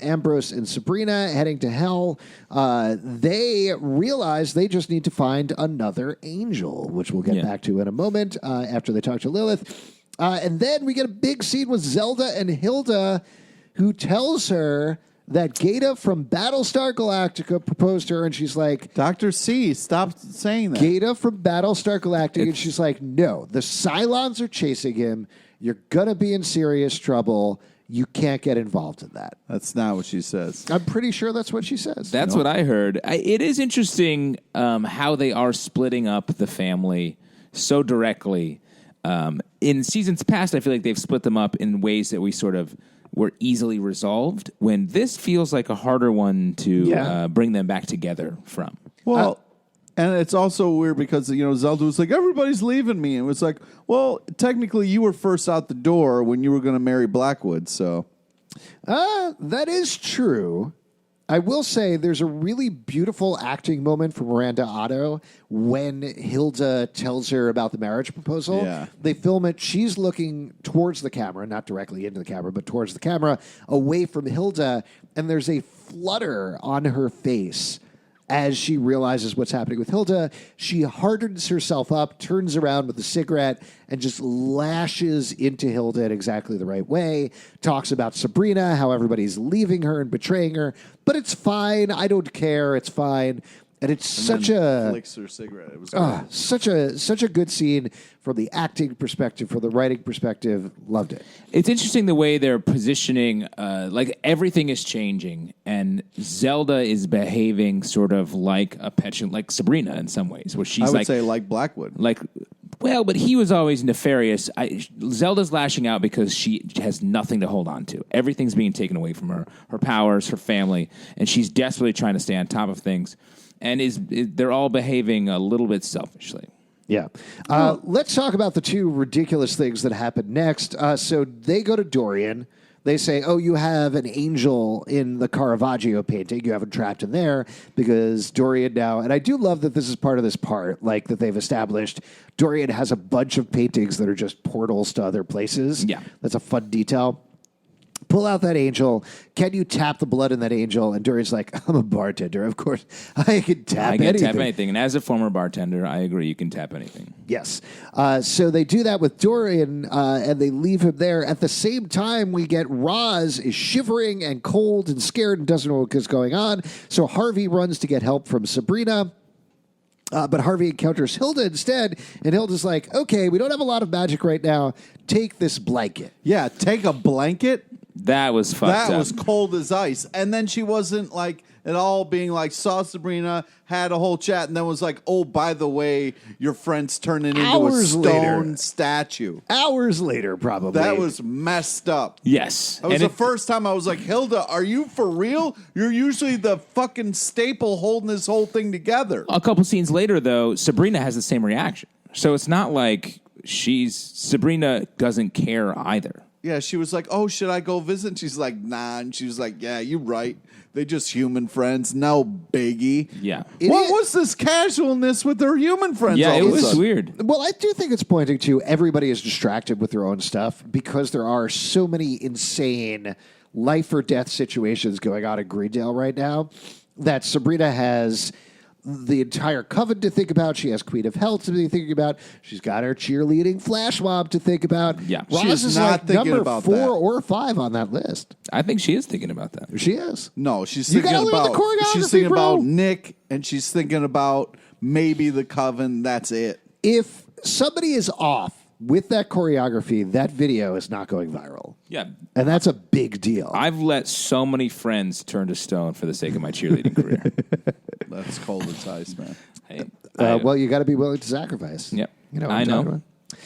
Ambrose and Sabrina heading to hell. They realize they just need to find another angel, which we'll get back to in a moment after they talk to Lilith. And then we get a big scene with Zelda and Hilda, who tells her that Gata from Battlestar Galactica proposed to her, and she's like, Dr. C, stop saying that. Gata from Battlestar Galactica, and she's like, no, the Cylons are chasing him. You're going to be in serious trouble. You can't get involved in that. That's not what she says. I'm pretty sure that's what she says. That's what I heard. It is interesting how they are splitting up the family so directly. In seasons past, I feel like they've split them up in ways that we sort of were easily resolved, when this feels like a harder one to bring them back together from. Well, and it's also weird because, you know, Zelda was like, everybody's leaving me. And it was like, well, technically you were first out the door when you were going to marry Blackwood, so. That is true. I will say there's a really beautiful acting moment from Miranda Otto when Hilda tells her about the marriage proposal. Yeah. They film it. She's looking towards the camera, not directly into the camera, but towards the camera, away from Hilda. And there's a flutter on her face as she realizes what's happening with Hilda. She hardens herself up, turns around with a cigarette, and just lashes into Hilda in exactly the right way. Talks about Sabrina, how everybody's leaving her and betraying her. But it's fine. I don't care. It's fine. And it's such a Flicks her cigarette. It was great. such a good scene from the acting perspective, from the writing perspective. Loved it. It's interesting the way they're positioning, like everything is changing, and Zelda is behaving sort of like a petulant, like Sabrina in some ways, where she's I would like, say like Blackwood. well, but he was always nefarious. Zelda's lashing out because she has nothing to hold on to. Everything's being taken away from her powers, her family, and she's desperately trying to stay on top of things. and they're all behaving a little bit selfishly. Yeah. Let's talk about the two ridiculous things that happen next. So they go to Dorian. They say, oh, you have an angel in the Caravaggio painting. You have it trapped in there because Dorian now, and I do love that this is part of this part, like that they've established. Dorian has a bunch of paintings that are just portals to other places. Yeah. That's a fun detail. Pull out that angel. Can you tap the blood in that angel? And Dorian's like, I'm a bartender. Of course, I can tap anything. And as a former bartender, I agree. You can tap anything. Yes. So they do that with Dorian, and they leave him there. At the same time, we get Roz is shivering and cold and scared and doesn't know what is going on. So Harvey runs to get help from Sabrina. But Harvey encounters Hilda instead, and Hilda's like, okay, we don't have a lot of magic right now. Take this blanket. Yeah, take a blanket. That was fucked up. That was cold as ice. And then she wasn't like at all being like, saw Sabrina, had a whole chat, and then was like, oh, by the way, your friend's turning into a stone statue. Hours later, probably. That was messed up. Yes. That was the first time I was like, Hilda, are you for real? You're usually the fucking staple holding this whole thing together. A couple scenes later, though, Sabrina has the same reaction. So it's not like Sabrina doesn't care either. Yeah, she was like, oh, should I go visit? And she's like, nah. And she was like, yeah, you're right. They're just human friends. No biggie. Yeah. What was this casualness with their human friends? Yeah, it was weird. Well, I do think it's pointing to everybody is distracted with their own stuff because there are so many insane life or death situations going on in Greendale right now that Sabrina has the entire coven to think about. She has Queen of Health to be thinking about. She's got her cheerleading flash mob to think about. Yeah. Roz is not like thinking number about 4 that. or 5 on that list. I think she is thinking about that. She is. No, she's You thinking gotta learn the about choreography, she's thinking bro. about Nick, and she's thinking about maybe the coven. That's it. If somebody is off with that choreography, that video is not going viral. Yeah. And that's a big deal. I've let so many friends turn to stone for the sake of my cheerleading career. That's cold as ice, man. Hey, well, you got to be willing to sacrifice. Yep. You know what I I'm talking know.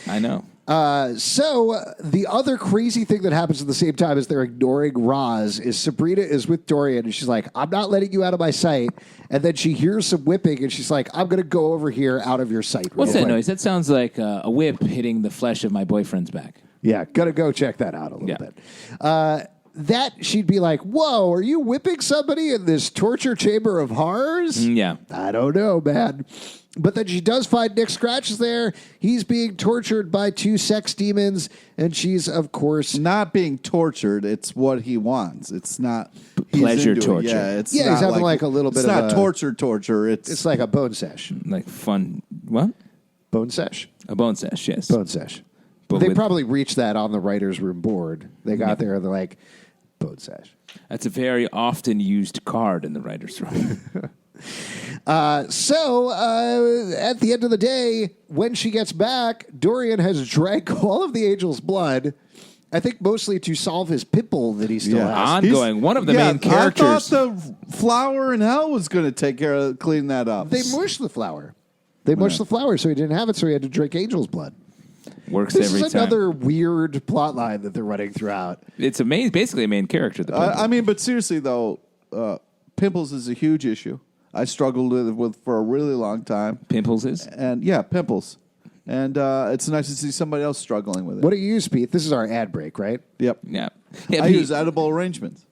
about? I know. So the other crazy thing that happens at the same time as they're ignoring Roz is Sabrina is with Dorian, and she's like, I'm not letting you out of my sight. And then she hears some whipping, and she's like, I'm going to go over here out of your sight. What's real that quick. noise? That sounds like a whip hitting the flesh of my boyfriend's back. Yeah, going to go check that out a little Yeah. bit. That she'd be like, whoa, are you whipping somebody in this torture chamber of horrors? Yeah. I don't know, man. But then she does find Nick Scratches there. He's being tortured by 2 sex demons, and she's, of course... Not being tortured. It's what he wants. It's not he's Pleasure into it. torture. Yeah, it's Yeah, not he's having like a little bit It's of not a- torture. It's like a bone sesh. Like fun. What? Bone sesh? A bone sesh, yes. Bone sesh. But They with- probably reached that on the writer's room board. They got there and they're like, bone sesh. That's a very often used card in the writer's room. So at the end of the day, when she gets back, Dorian has drank all of the angel's blood. I think mostly to solve his pimple that he still has. Ongoing. One of the main characters. I thought the flower in hell was going to take care of cleaning that up. They mushed the flower. They mushed the flower, so he didn't have it, so he had to drink angel's blood. Works This every is time. another weird plot line that they're running throughout. It's amazing. Basically a main character. The pimple. I mean, but seriously though, pimples is a huge issue. I struggled with for a really long time. Pimples is? And yeah, pimples. And it's nice to see somebody else struggling with it. What do you use, Pete? This is our ad break, right? Yep. Yeah. I use edible arrangements.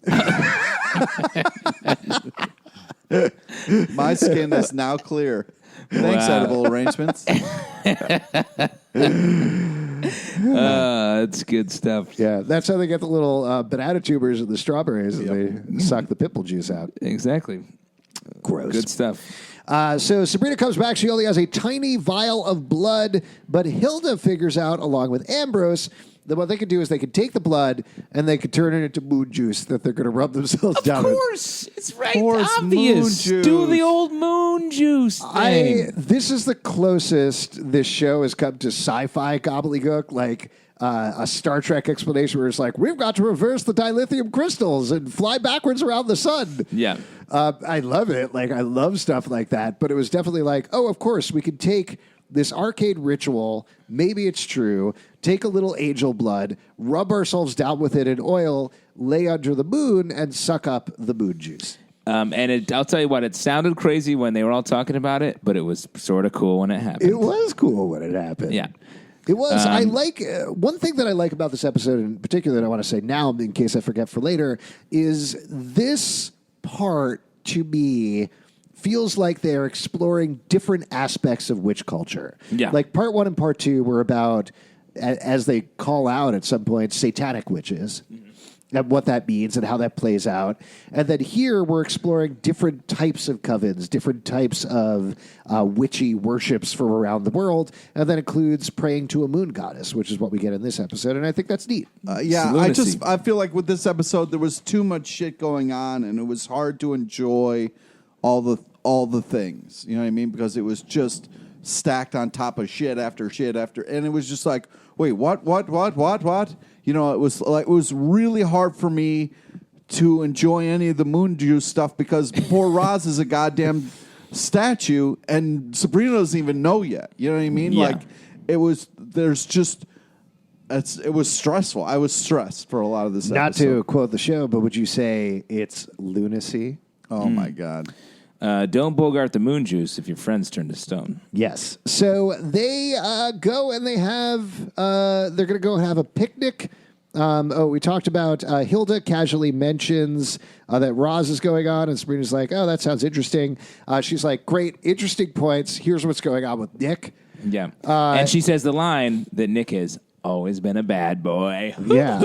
My skin is now clear. Thanks, Wow. edible arrangements. It's good stuff. Yeah, that's how they get the little banana tubers and the strawberries, and they suck the pimple juice out. Exactly. Gross. Good stuff. So Sabrina comes back. She only has a tiny vial of blood, but Hilda figures out, along with Ambrose, that what they could do is they could take the blood and they could turn it into moon juice that they're going to rub themselves down. Of course. It's right course, obvious. moon Do the juice. old moon juice thing. This is the closest this show has come to sci-fi gobbledygook, like a Star Trek explanation where it's like, we've got to reverse the dilithium crystals and fly backwards around the sun. Yeah. I love it. Like, I love stuff like that. But it was definitely like, oh, of course, we could take this arcade ritual. Maybe it's true. Take a little angel blood, rub ourselves down with it in oil, lay under the moon, and suck up the moon juice. I'll tell you what, it sounded crazy when they were all talking about it, but it was sort of cool when it happened. It was cool when it happened. Yeah. It was. I like one thing that I like about this episode in particular that I want to say now, in case I forget for later, is this part to me feels like they're exploring different aspects of witch culture. Yeah. Like part 1 and part 2 were about, as they call out at some point, satanic witches. And what that means and how that plays out. And then here we're exploring different types of covens, different types of witchy worships from around the world. And that includes praying to a moon goddess, which is what we get in this episode. And I think that's neat. I feel like with this episode, there was too much shit going on and it was hard to enjoy all the things. You know what I mean? Because it was just stacked on top of shit after shit after. And it was just like, wait, what? You know, it was really hard for me to enjoy any of the moon juice stuff because poor Roz is a goddamn statue and Sabrina doesn't even know yet. You know what I mean? Yeah. Like it was stressful. I was stressed for a lot of this Not episode. to quote the show, but would you say it's lunacy? Oh my God. Don't bogart the moon juice if your friends turn to stone. Yes. So they go and they have, they're going to go and have a picnic. We talked about Hilda casually mentions that Roz is going on, and Sabrina's like, oh, that sounds interesting. She's like, great, interesting points. Here's what's going on with Nick. Yeah. And she says the line that Nick has always been a bad boy. Yeah.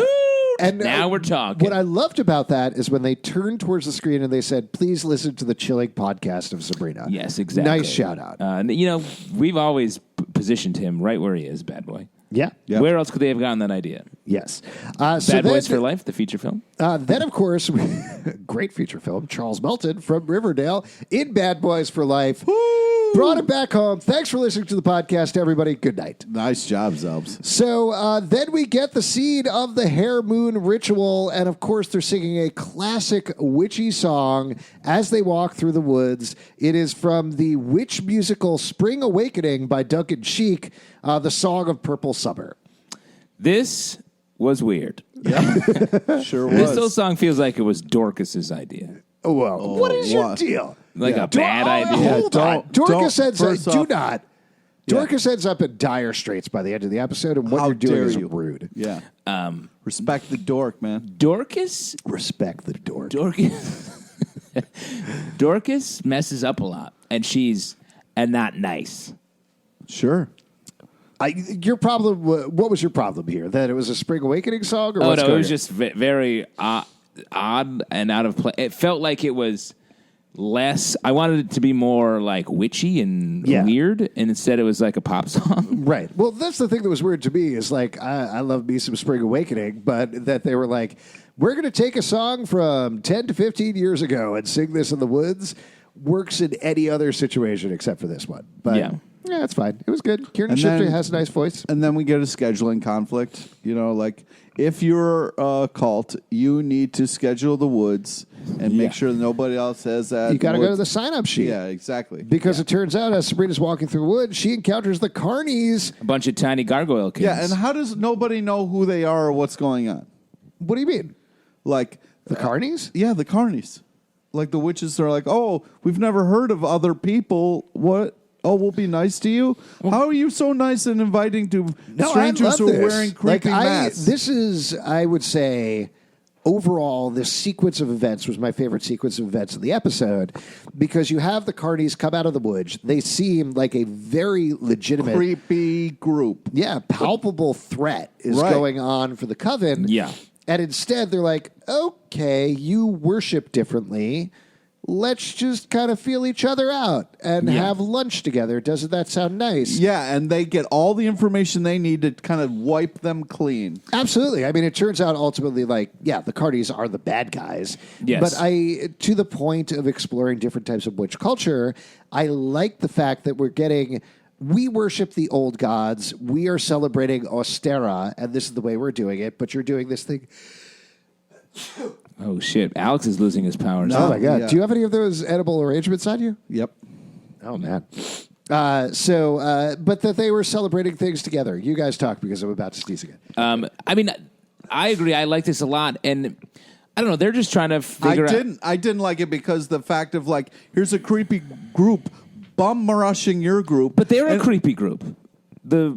And now we're talking. What I loved about that is when they turned towards the screen and they said, please listen to the Chilling podcast of Sabrina. Yes, exactly. Nice shout out. We've always positioned him right where he is, bad boy. Yeah. Yep. Where else could they have gotten that idea? Yes. Bad Boys for Life, the feature film. Then, of course, great feature film, Charles Melton from Riverdale in Bad Boys for Life. Brought it back home. Thanks for listening to the podcast, everybody. Good night. Nice job, Zelbs. So then we get the scene of the Hare Moon ritual, and of course they're singing a classic witchy song as they walk through the woods. It is from the witch musical Spring Awakening by Duncan Sheik, the song of Purple Summer. This was weird. Sure was. This whole song feels like it was Dorcas's idea. Oh, well, what is your deal? Like a bad idea. Hold on. Dorcas ends first do off- not. Dorcas ends up in dire straits by the end of the episode, and what How you're doing dare is you. rude. Yeah. Respect the dork, man. Dorcas Respect the dork. Dorcas messes up a lot, and she's not nice. Sure. Your problem. What was your problem here? That it was a Spring Awakening song, or Oh what's no, it going was on? just very odd and out of place. It felt like it was less. I wanted it to be more like witchy and Yeah. weird, and instead it was like a pop song. Right. Well, that's the thing that was weird to me is like, I love me some Spring Awakening, but that they were like, we're going to take a song from 10 to 15 years ago and sing this in the woods. Works in any other situation except for this one. But Yeah. it's fine. It was good. Kieran And Shifter then- has a nice voice. And then we get a scheduling conflict. You know, like if you're a cult, you need to schedule the woods and make sure nobody else has that. You got to go to woods. the sign-up sheet. Yeah, exactly. Because it turns out as Sabrina's walking through the woods, she encounters the carnies. A bunch of tiny gargoyle kids. Yeah, and how does nobody know who they are or what's going on? What do you mean? Like The carnies? yeah, the carnies. Like the witches are like, oh, we've never heard of other people. What? Oh, we'll be nice to you. How are you so nice and inviting to strangers who are wearing creepy masks? This is, I would say, overall, this sequence of events was my favorite sequence of events of the episode because you have the carnies come out of the woods. They seem like a very legitimate, creepy group. palpable threat is Right. going on for the coven. Yeah. And instead, they're like, okay, you worship differently. Let's just kind of feel each other out and have lunch together. Doesn't that sound nice? Yeah, and they get all the information they need to kind of wipe them clean. Absolutely. I mean, it turns out ultimately, like, the carnies are the bad guys. Yes. But to the point of exploring different types of witch culture, I like the fact that we worship the old gods. We are celebrating Ostera, and this is the way we're doing it. But you're doing this thing. Oh shit! Alex is losing his powers. Oh my God! yeah. Do you have any of those edible arrangements on you? Yep. Oh man. But that they were celebrating things together. You guys talk because I'm about to sneeze again. I mean, I agree. I like this a lot, and I don't know. They're just trying to figure out. I didn't like it because the fact of like, here's a creepy group bum rushing your group, But they're a creepy group. The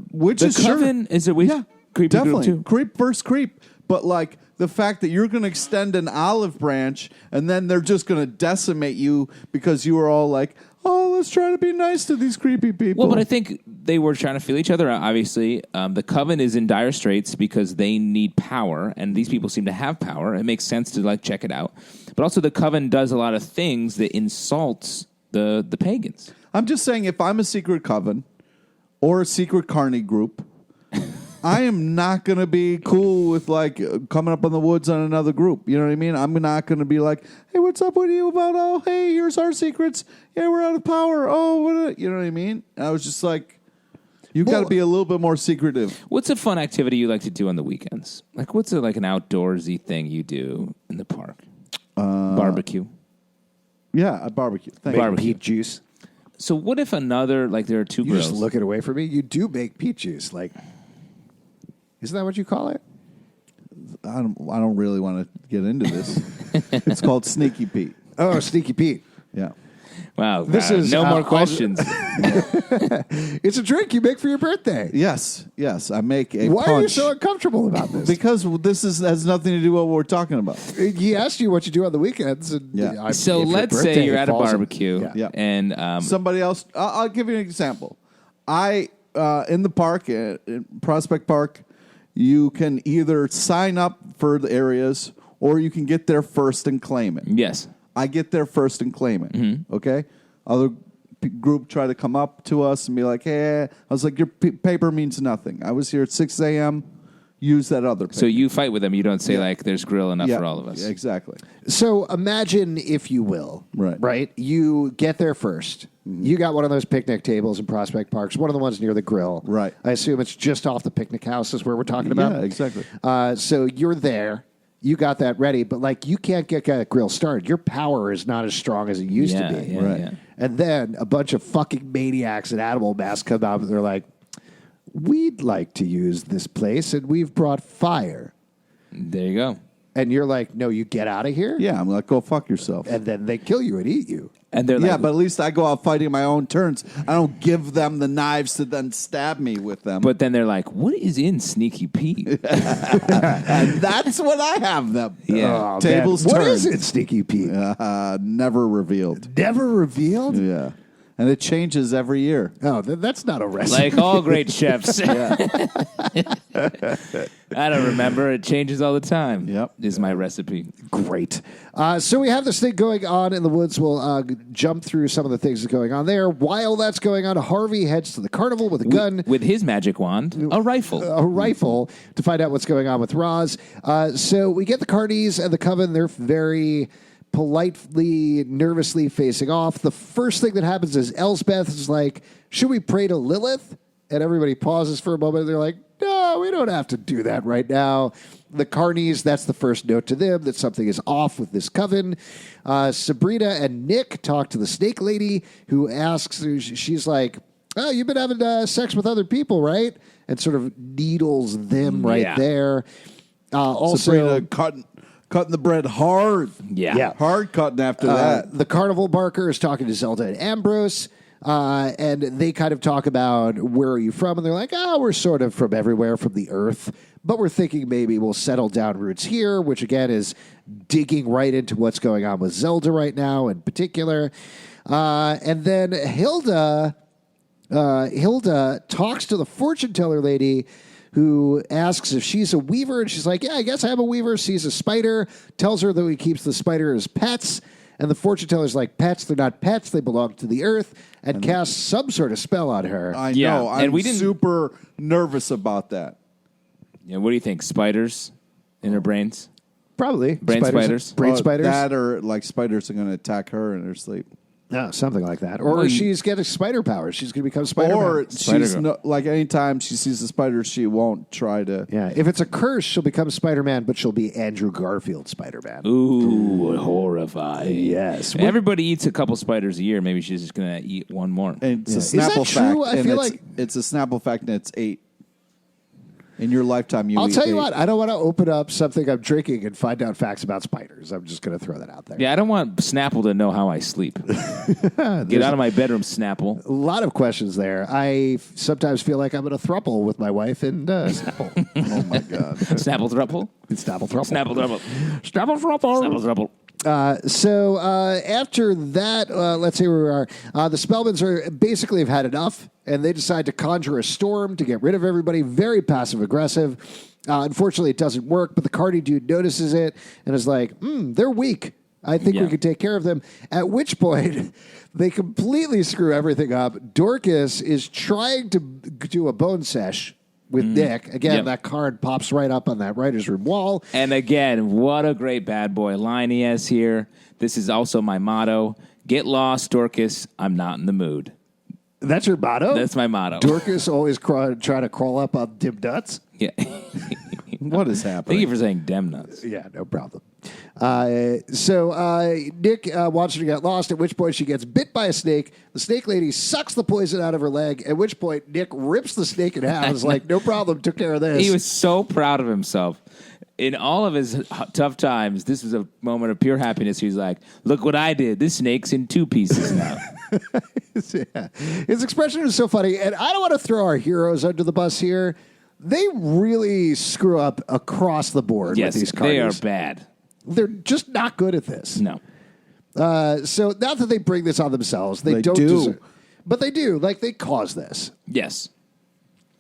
coven is a creepy definitely group too. creep versus creep. But like the fact that you're going to extend an olive branch and then they're just going to decimate you because you were all like, oh, let's try to be nice to these creepy people. Well, but I think they were trying to feel each other out, obviously. The coven is in dire straits because they need power, and these people seem to have power. It makes sense to like check it out. But also the coven does a lot of things that insults the pagans. I'm just saying, if I'm a secret coven or a secret carny group, I am not going to be cool with like coming up on the woods on another group. You know what I mean? I'm not going to be like, hey, what's up with you about, oh, hey, here's our secrets. Yeah, we're out of power. Oh, what? You know what I mean? I was just like, you've got to be a little bit more secretive. What's a fun activity you like to do on the weekends? Like, what's like an outdoorsy thing you do in the park? Barbecue. Yeah, a barbecue. Thank Make you. peach juice. So what if another, like there are two You girls. just look it away from me. You do make peach juice. Like, isn't that what you call it? I don't really want to get into this. It's called Sneaky Pete. Oh, Sneaky Pete. Yeah. Wow, This is, no more I'll- questions. It's a drink you make for your birthday. Yes. I make a Why punch. are you so uncomfortable about this? Because has nothing to do with what we're talking about. He asked you what you do on the weekends. And Yeah. So if your let's say birthday you're at a falls in- barbecue, Yeah. and Somebody else. I'll give you an example. In the park, in Prospect Park, you can either sign up for the areas or you can get there first and claim it. yes, I get there first and claim it. Mm-hmm. Okay? Other group try to come up to us and be like, hey, I was like, your paper means nothing. I was here at 6 a.m. Use that other paper. so you fight with them. You don't say like, "There's grill enough for all of us." Yeah, exactly. So imagine, if you will, Right. You get there 1st. You got one of those picnic tables in Prospect Parks, one of the ones near the grill. Right. I assume it's just off the picnic house is where we're talking about. Yeah, exactly. So you're there. You got that ready, but like you can't get that grill started. Your power is not as strong as it used to be. Yeah, Right. yeah. And then a bunch of fucking maniacs in animal masks come out and they're like, we'd like to use this place and we've brought fire. There you go. And you're like, no, you get out of here? Yeah, I'm like, go fuck yourself. And then they kill you and eat you. And they're Yeah, like, but at least I go out fighting my own turns. I don't give them the knives to then stab me with them. but then they're like, "What is in Sneaky Pete?" and that's what I have them. Yeah. Oh, Tables man. What turned. is it, Sneaky Pete? Never revealed. Never revealed? Yeah. And it changes every year. Oh, that's not a recipe. Like all great chefs. I don't remember. It changes all the time. Yep. Is my recipe. Great. So we have this thing going on in the woods. We'll jump through some of the things that's going on there. While that's going on, Harvey heads to the carnival with a gun. With his magic wand, a rifle. A rifle to find out what's going on with Roz. So we get the carnies and the coven. They're very politely, nervously facing off. The first thing that happens is Elsbeth is like, should we pray to Lilith? And everybody pauses for a moment. They're like, no, we don't have to do that right now. The carnies, that's the first note to them that something is off with this coven. Sabrina and Nick talk to the snake lady who asks, she's like, oh, you've been having sex with other people, right? And sort of needles them right there. Also, Sabrina cutting the bread hard. Yeah. Hard cutting after that. the carnival barker is talking to Zelda and Ambrose. And they kind of talk about, where are you from? And they're like, we're sort of from everywhere from the earth. But we're thinking maybe we'll settle down roots here, which again is digging right into what's going on with Zelda right now in particular. And then Hilda talks to the fortune teller lady who asks if she's a weaver. And she's like, yeah, I guess I'm a weaver. Sees a spider, tells her that he keeps the spider as pets. And the fortune teller's like, pets, they're not pets, they belong to the earth, and casts some sort of spell on her. I Yeah, know. and I'm we didn't- super nervous about that. Yeah. What do you think? Spiders in her brains? Probably. Brain spiders? Brain Oh, spiders? That or like spiders are going to attack her in her sleep. No, something like that. Or Well, she's getting spider powers. She's going to become Spider-Man. Or Spider she's girl. like anytime she sees a spider, she won't try to. Yeah, if it's a curse, she'll become Spider-Man, but she'll be Andrew Garfield Spider-Man. Ooh, horrifying. Yes. Everybody eats a couple spiders a year. Maybe she's just going to eat one more. And it's a Is that Snapple true? fact. I and feel it's, like- it's a Snapple fact, and it's 8 In your lifetime, I'll tell you what, I don't want to open up something I'm drinking and find out facts about spiders. I'm just going to throw that out there. Yeah, I don't want Snapple to know how I sleep. Get out of my bedroom, Snapple. A lot of questions there. I sometimes feel like I'm in a throuple with my wife and Snapple. Oh, my God. Snapple throuple? It's Snapple throuple. Snapple throuple. Snapple throuple. Snapple throuple. So after that, let's see where we are. The Spellmans are basically have had enough, and they decide to conjure a storm to get rid of everybody. Very passive aggressive. Unfortunately, it doesn't work. But the carny dude notices it and is like, "They're weak. I think we could take care of them." At which point, they completely screw everything up. Dorcas is trying to do a bone sesh with Nick. Again, that card pops right up on that writer's room wall. And again, what a great bad boy line he has here. This is also my motto. Get lost, Dorcas. I'm not in the mood. That's your motto? That's my motto. Dorcas always try to crawl up on dim nuts? Yeah. What is happening? Thank you for saying dem nuts. Yeah, no problem. So Nick wants her to get lost, at which point she gets bit by a snake. The snake lady sucks the poison out of her leg, at which point Nick rips the snake in half. It's like, no problem, took care of this. He was so proud of himself. In all of his tough times, this was a moment of pure happiness. He was like, look what I did. This snake's in 2 pieces now. Yeah. His expression is so funny, and I don't want to throw our heroes under the bus here. They really screw up across the board with these carnies. They are bad. They're just not good at this. No. So not that they bring this on themselves. They don't do. deserve, but they do. Like, they cause this. Yes.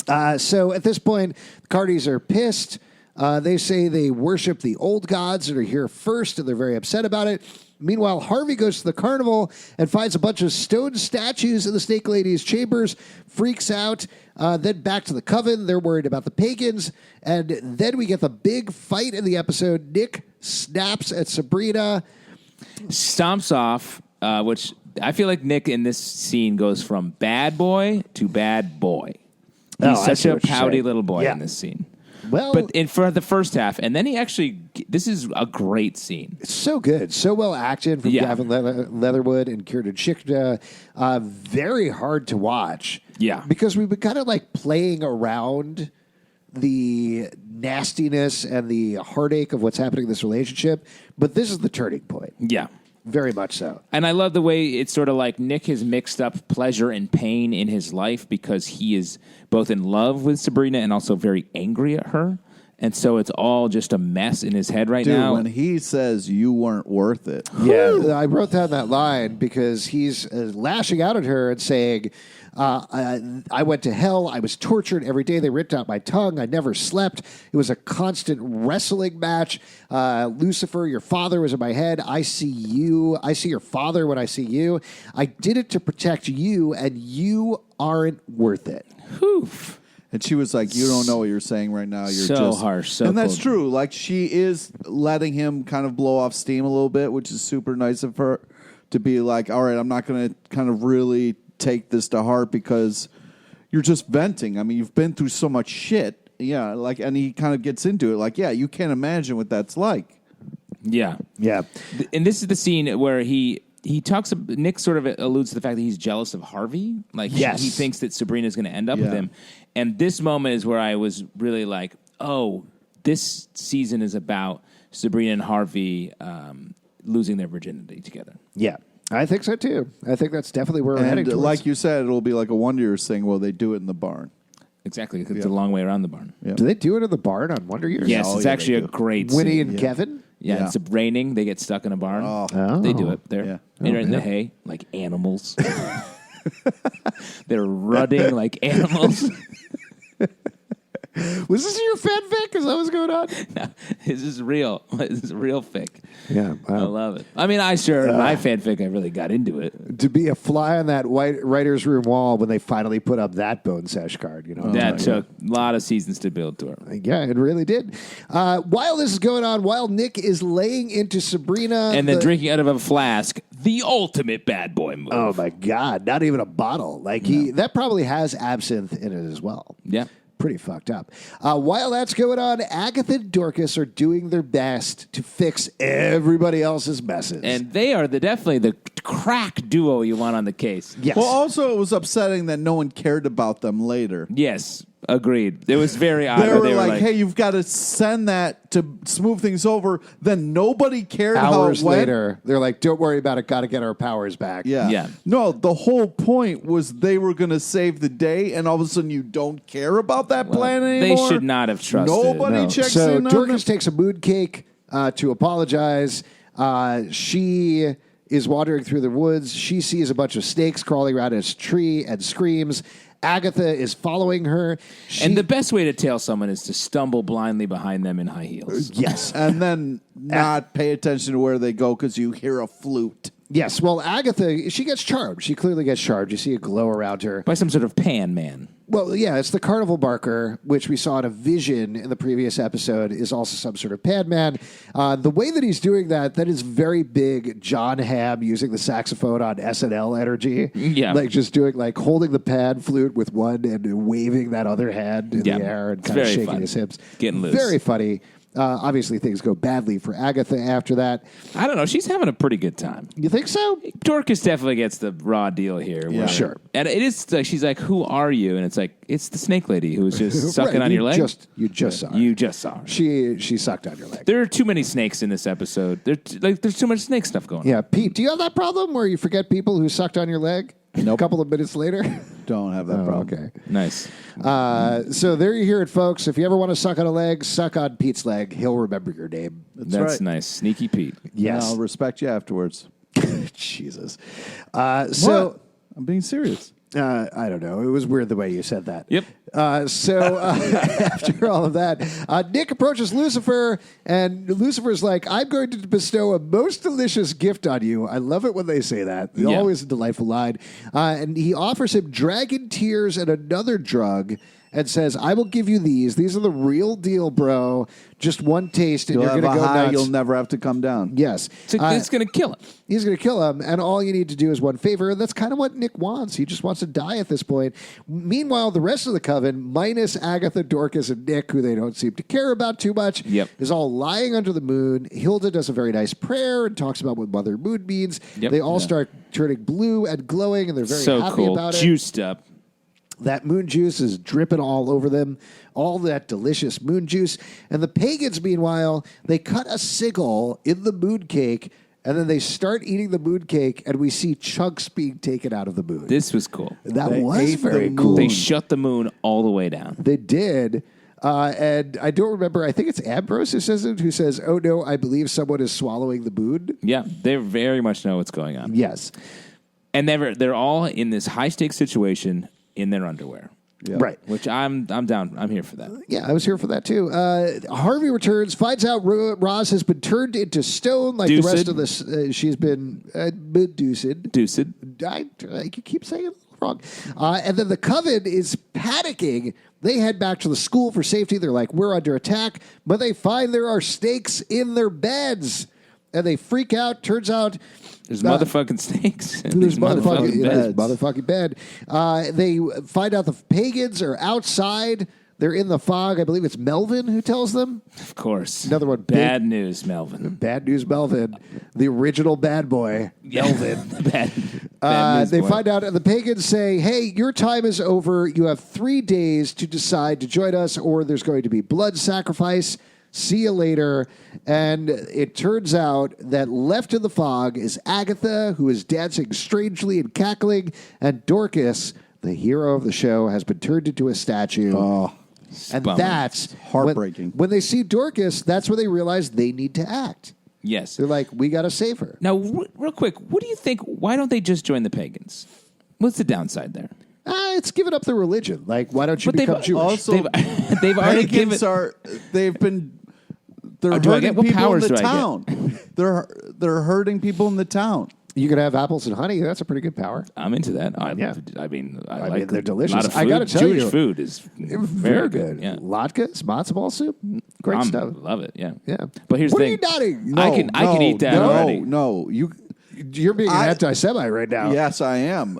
So at this point, the carnies are pissed. They say they worship the old gods that are here first, and they're very upset about it. Meanwhile, Harvey goes to the carnival and finds a bunch of stone statues in the snake lady's chambers, freaks out. Then back to the coven. They're worried about the pagans. And then we get the big fight in the episode. Nick snaps at Sabrina. Stomps off, which I feel like Nick in this scene goes from bad boy to bad boy. He's such a pouty little boy in this scene. Well, but for the first half, and then he actually, this is a great scene. It's so good. So well acted from Gavin Leatherwood and Kieran Shikda. Very hard to watch. Yeah. Because we've been kind of like playing around the nastiness and the heartache of what's happening in this relationship. But this is the turning point. Yeah. Very much so. And I love the way it's sort of like Nick has mixed up pleasure and pain in his life because he is both in love with Sabrina and also very angry at her. And so it's all just a mess in his head right now. When he says you weren't worth it. Yeah, I wrote down that line because he's lashing out at her and saying, I went to hell. I was tortured every day. They ripped out my tongue. I never slept. It was a constant wrestling match. Lucifer, your father was in my head. I see you. I see your father when I see you. I did it to protect you, and you aren't worth it. Whew. And she was like, you don't know what you're saying right now. You're So just harsh, so And that's cold. true. Like, she is letting him kind of blow off steam a little bit, which is super nice of her to be like, all right, I'm not going to kind of really take this to heart because you're just venting. I mean, you've been through so much shit. Yeah, like, and he kind of gets into it. Like, yeah, you can't imagine what that's like. Yeah. Yeah. And this is the scene where he talks, Nick sort of alludes to the fact that he's jealous of Harvey. Like, he thinks that Sabrina's going to end up with him. And this moment is where I was really like, oh, this season is about Sabrina and Harvey losing their virginity together. Yeah. I think so, too. I think that's definitely where we're heading And towards. like you said, it'll be like a Wonder Years thing. Well, they do it in the barn. Exactly. It's a long way around the barn. Yeah. Do they do it in the barn on Wonder Years? Yes, Oh, it's yeah, actually they a do. great Winnie scene. and Kevin? Yeah, it's raining. They get stuck in a barn. Oh. They do it. They're in the hay like animals. They're rutting like animals. Was this your fanfic? Is that what's going on? No, this is real. This is real fic. Yeah. I love it. I mean, my fanfic, I really got into it. To be a fly on that white writer's room wall when they finally put up that bone sesh card, you know. That took a lot of seasons to build to her. Yeah, it really did. While this is going on, while Nick is laying into Sabrina. And then drinking out of a flask, the ultimate bad boy move. Oh, my God. Not even a bottle. Like, that probably has absinthe in it as well. Yeah. Pretty fucked up. While that's going on, Agatha and Dorcas are doing their best to fix everybody else's messes. And they are definitely the crack duo you want on the case. Yes. Well, also, it was upsetting that no one cared about them later. Yes. Agreed. It was very odd. They where were like, hey, you've got to send that to smooth things over. Then nobody cared how it Hours went. later, they're like, don't worry about it. Got to get our powers back. Yeah. Yeah. No, the whole point was they were going to save the day, and all of a sudden you don't care about that plan anymore. They should not have trusted. Nobody checks So in on Dorcas them. takes a moon cake to apologize. She is wandering through the woods. She sees a bunch of snakes crawling around a tree and screams. Agatha is following her. And the best way to tail someone is to stumble blindly behind them in high heels. Yes. And then not pay attention to where they go because you hear a flute. Yes. Well, Agatha, she gets charmed. She clearly gets charmed. You see a glow around her. By some sort of pan man. Well, yeah, it's the carnival barker, which we saw in a vision in the previous episode, is also some sort of pad man. The way that he's doing that is very big John Hamm using the saxophone on SNL energy. Yeah. Like just doing, like holding the pad flute with one and waving that other hand in Yeah. the air and It's kind of very shaking fun. his hips. Getting loose. Very funny. Obviously, things go badly for Agatha after that. I don't know. She's having a pretty good time. You think so? Dorcas definitely gets the raw deal here. Yeah. Sure. And it is like, she's like, who are you? And it's like, it's the snake lady who was just sucking Right, on your leg. You just saw her. You just saw her. She sucked on your leg. There are too many snakes in this episode. There's too much snake stuff going on. Yeah, Pete, do you have that problem where you forget people who sucked on your leg a couple of minutes later? Don't have that problem. Okay. Nice. So there you hear it, folks. If you ever want to suck on a leg, suck on Pete's leg. He'll remember your name. That's right. nice. Sneaky Pete. Yes. I'll respect you afterwards. Jesus. What? I'm being serious. I don't know. It was weird the way you said that. Yep. After all of that, Nick approaches Lucifer, and Lucifer's like, I'm going to bestow a most delicious gift on you. I love it when they say that. Yeah. Always a delightful line. And he offers him dragon tears and another drug and says, I will give you these. These are the real deal, bro. Just one taste, and You'll you're have going to a go high. nuts. You'll never have to come down. Yes. So it's going to kill him. He's going to kill him, and all you need to do is one favor, and that's kind of what Nick wants. He just wants to die at this point. Meanwhile, the rest of the coven, minus Agatha, Dorcas, and Nick, who they don't seem to care about too much, Yep. is all lying under the moon. Hilda does a very nice prayer and talks about what Mother Moon means. Yep. They all start turning blue and glowing, and they're very So happy cool. about it. Juiced up. That moon juice is dripping all over them, all that delicious moon juice. And the pagans, meanwhile, they cut a sigil in the moon cake, and then they start eating the moon cake, and we see chunks being taken out of the moon. This was cool. That They was ate very the cool. moon. They shut the moon all the way down. They did. And I don't remember, I think it's Ambrose who says it, who says, oh no, I believe someone is swallowing the moon. Yeah, they very much know what's going on. Yes. And they're all in this high-stakes situation in their underwear. Yeah. Right. Which I'm down. I'm here for that. Yeah, I was here for that too. Harvey returns, finds out Roz has been turned into stone like the Deuced. rest of this. She's been deuced. Deuced. I keep saying it wrong. And then the coven is panicking. They head back to the school for safety. They're like, we're under attack. But they find there are snakes in their beds. And they freak out. Turns out There's motherfucking snakes. there's motherfucking beds. motherfucking bed. They find out the pagans are outside. They're in the fog. I believe it's Melvin who tells them. Of course. Another one. Bad news, Melvin. Bad news, Melvin, the original bad boy, Melvin. Bad news, They boy. find out, and the pagans say, hey, your time is over. You have 3 days to decide to join us, or there's going to be blood sacrifice. See you later. And it turns out that left in the fog is Agatha, who is dancing strangely and cackling, and Dorcas, the hero of the show, has been turned into a statue. Oh, and bummer. that's heartbreaking. When they see Dorcas, that's when they realize they need to act. Yes. They're like, we got to save her. Now, real quick, what do you think? Why don't they just join the pagans? What's the downside there? It's giving up their religion. Like, why don't you But they've become Jewish? also they've already given. They're do I get- hurting what people in powers the do I get? town. They're hurting people in the town. You could have apples and honey. That's a pretty good power. I'm into that. I mean, mean, like they're delicious. A lot of food. I gotta tell Jewish you, food is Very good. Yeah, Latke, matzo ball soup, great stuff. love it. Yeah, Yeah. But here's What the are you thing. nodding? I can eat that already. No, You're being an anti-Semite right now. Yes, I am.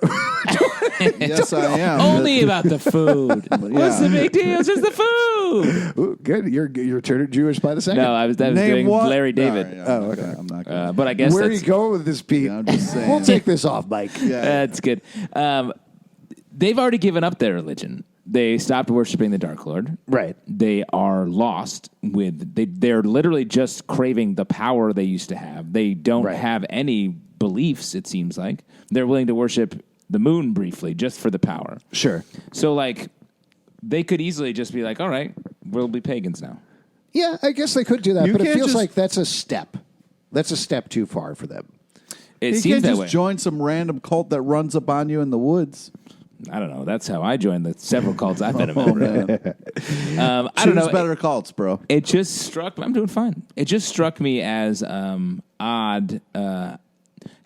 Yes, I am. Only about the food. What's the big deal? It's just the food. Ooh, good. You're turning Jewish by the second. No, I was Name doing what? Larry David. No, Oh, okay. I'm not going. But I guess Where are that's, you going with this, Pete? I'm just saying. We'll take this off, Mike. Yeah. that's good. They've already given up their religion. they stopped worshiping the Dark Lord. Right. They are lost they're literally just craving the power they used to have. They don't have any beliefs, it seems like. They're willing to worship the moon briefly just for the power. Sure. So, like, they could easily just be like, all right, we'll be pagans now. Yeah, I guess they could do that, You but it can't feels just- like that's a step. That's a step too far for them. It You seems can't that just way. join some random cult that runs up on you in the woods. I don't know. That's how I joined the several cults I've been a member of. I don't Choose know. better cults, bro. It just struck me. I'm doing fine. It just struck me as odd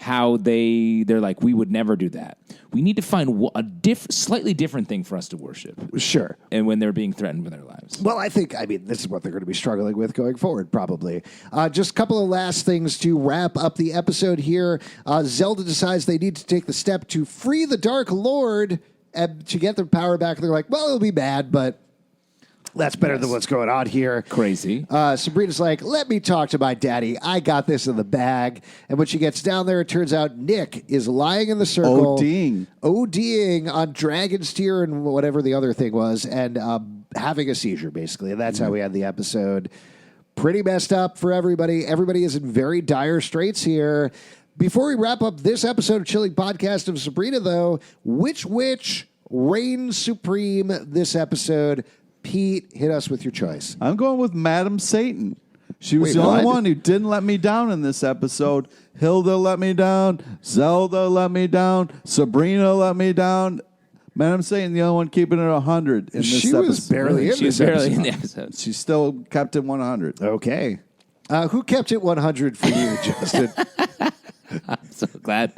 how they're like, we would never do that. We need to find a slightly different thing for us to worship. Sure. And when they're being threatened with their lives. Well, I think, this is what they're going to be struggling with going forward, probably. Just a couple of last things to wrap up the episode here. Zelda decides they need to take the step to free the Dark Lord and to get their power back. They're like, well, it'll be bad, but that's better than what's going on here. Crazy. Sabrina's like, let me talk to my daddy. I got this in the bag. And when she gets down there, it turns out Nick is lying in the circle. ODing on dragon's tear and whatever the other thing was, and having a seizure, basically. And that's how we had the episode. Pretty messed up for everybody. Everybody is in very dire straits here. Before we wrap up this episode of Chilling Podcast of Sabrina, though, which witch reigns supreme this episode? Pete, hit us with your choice. I'm going with Madam Satan. She was Wait, the only what? one who didn't let me down in this episode. Hilda let me down. Zelda let me down. Sabrina let me down. Madam Satan, the only one keeping it 100 in this She episode. was barely in She was this barely episode. in the episode. She still kept it 100. Okay. Who kept it 100 for you, Justin? I'm so glad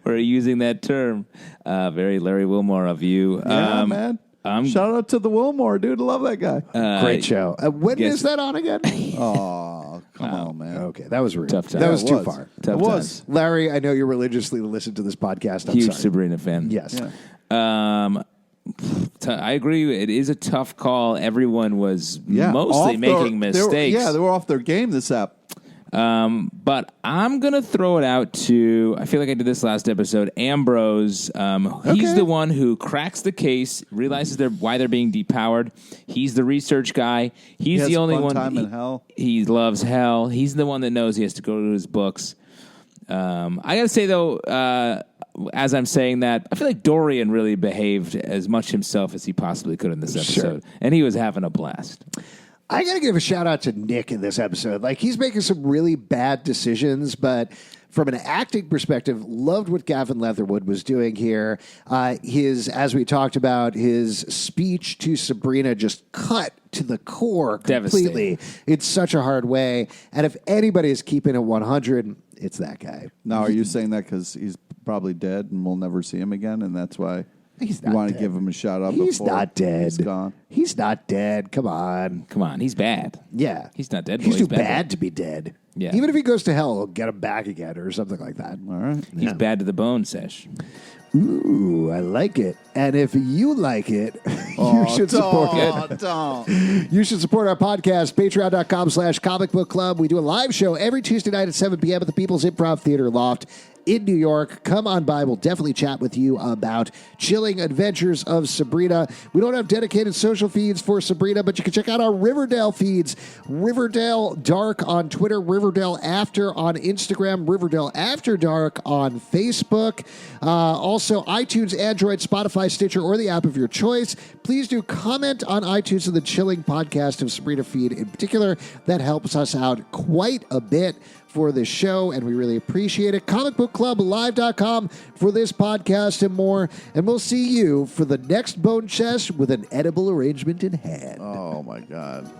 we're using that term. Very Larry Wilmore of you. Yeah, man. Shout out to the Wilmore, dude. Love that guy. Great show. When yes. is that on again? Oh, come on, man. Okay, that was rude. Tough time. That was It too was. far. Tough It was. times. Larry, I know you religiously listen to this podcast. I'm Huge sorry. Sabrina fan. Yes. Yeah. I agree. It is a tough call. Everyone was Yeah. mostly Off making their- mistakes. They were off their game this app. But I'm going to throw it out to, I feel like I did this last episode, Ambrose. He's the one who cracks the case, realizes why they're being depowered. He's the research guy. He's has the only fun one. time in hell. He loves hell. He's the one that knows he has to go to his books. I got to say, though, as I'm saying that, I feel like Dorian really behaved as much himself as he possibly could in this episode. And he was having a blast. I got to give a shout out to Nick in this episode. Like, he's making some really bad decisions, but from an acting perspective, loved what Gavin Leatherwood was doing here. As we talked about, his speech to Sabrina just cut to the core completely. It's such a hard way. And if anybody is keeping it 100, it's that guy. Now, are you saying that because he's probably dead and we'll never see him again, and that's why He's you not want to dead. give him a shout out He's before not dead. he's gone? He's not dead. Come on. Come on, he's bad. Yeah. He's not dead. He's boy. too bad to be dead. Yeah. Even if he goes to hell, he'll get him back again or something like that. All right. He's bad to the bone, Sesh. Ooh, I like it. And if you like it, you should support it. Don't. You should support our podcast, patreon.com/Comic Book Club. We do a live show every Tuesday night at 7 p.m. at the People's Improv Theater Loft in New York. Come on by. We'll definitely chat with you about Chilling Adventures of Sabrina. We don't have dedicated social feeds for Sabrina, but you can check out our Riverdale feeds. Riverdale Dark on Twitter, Riverdale After on Instagram, Riverdale After Dark on Facebook. Also, iTunes, Android, Spotify, Stitcher, or the app of your choice. Please do comment on iTunes of the Chilling Podcast of Sabrina feed in particular. That helps us out quite a bit for this show, and we really appreciate it. comicbookclublive.com for this podcast and more. And we'll see you for the next Bone Chest with an edible arrangement in hand. Oh, my God.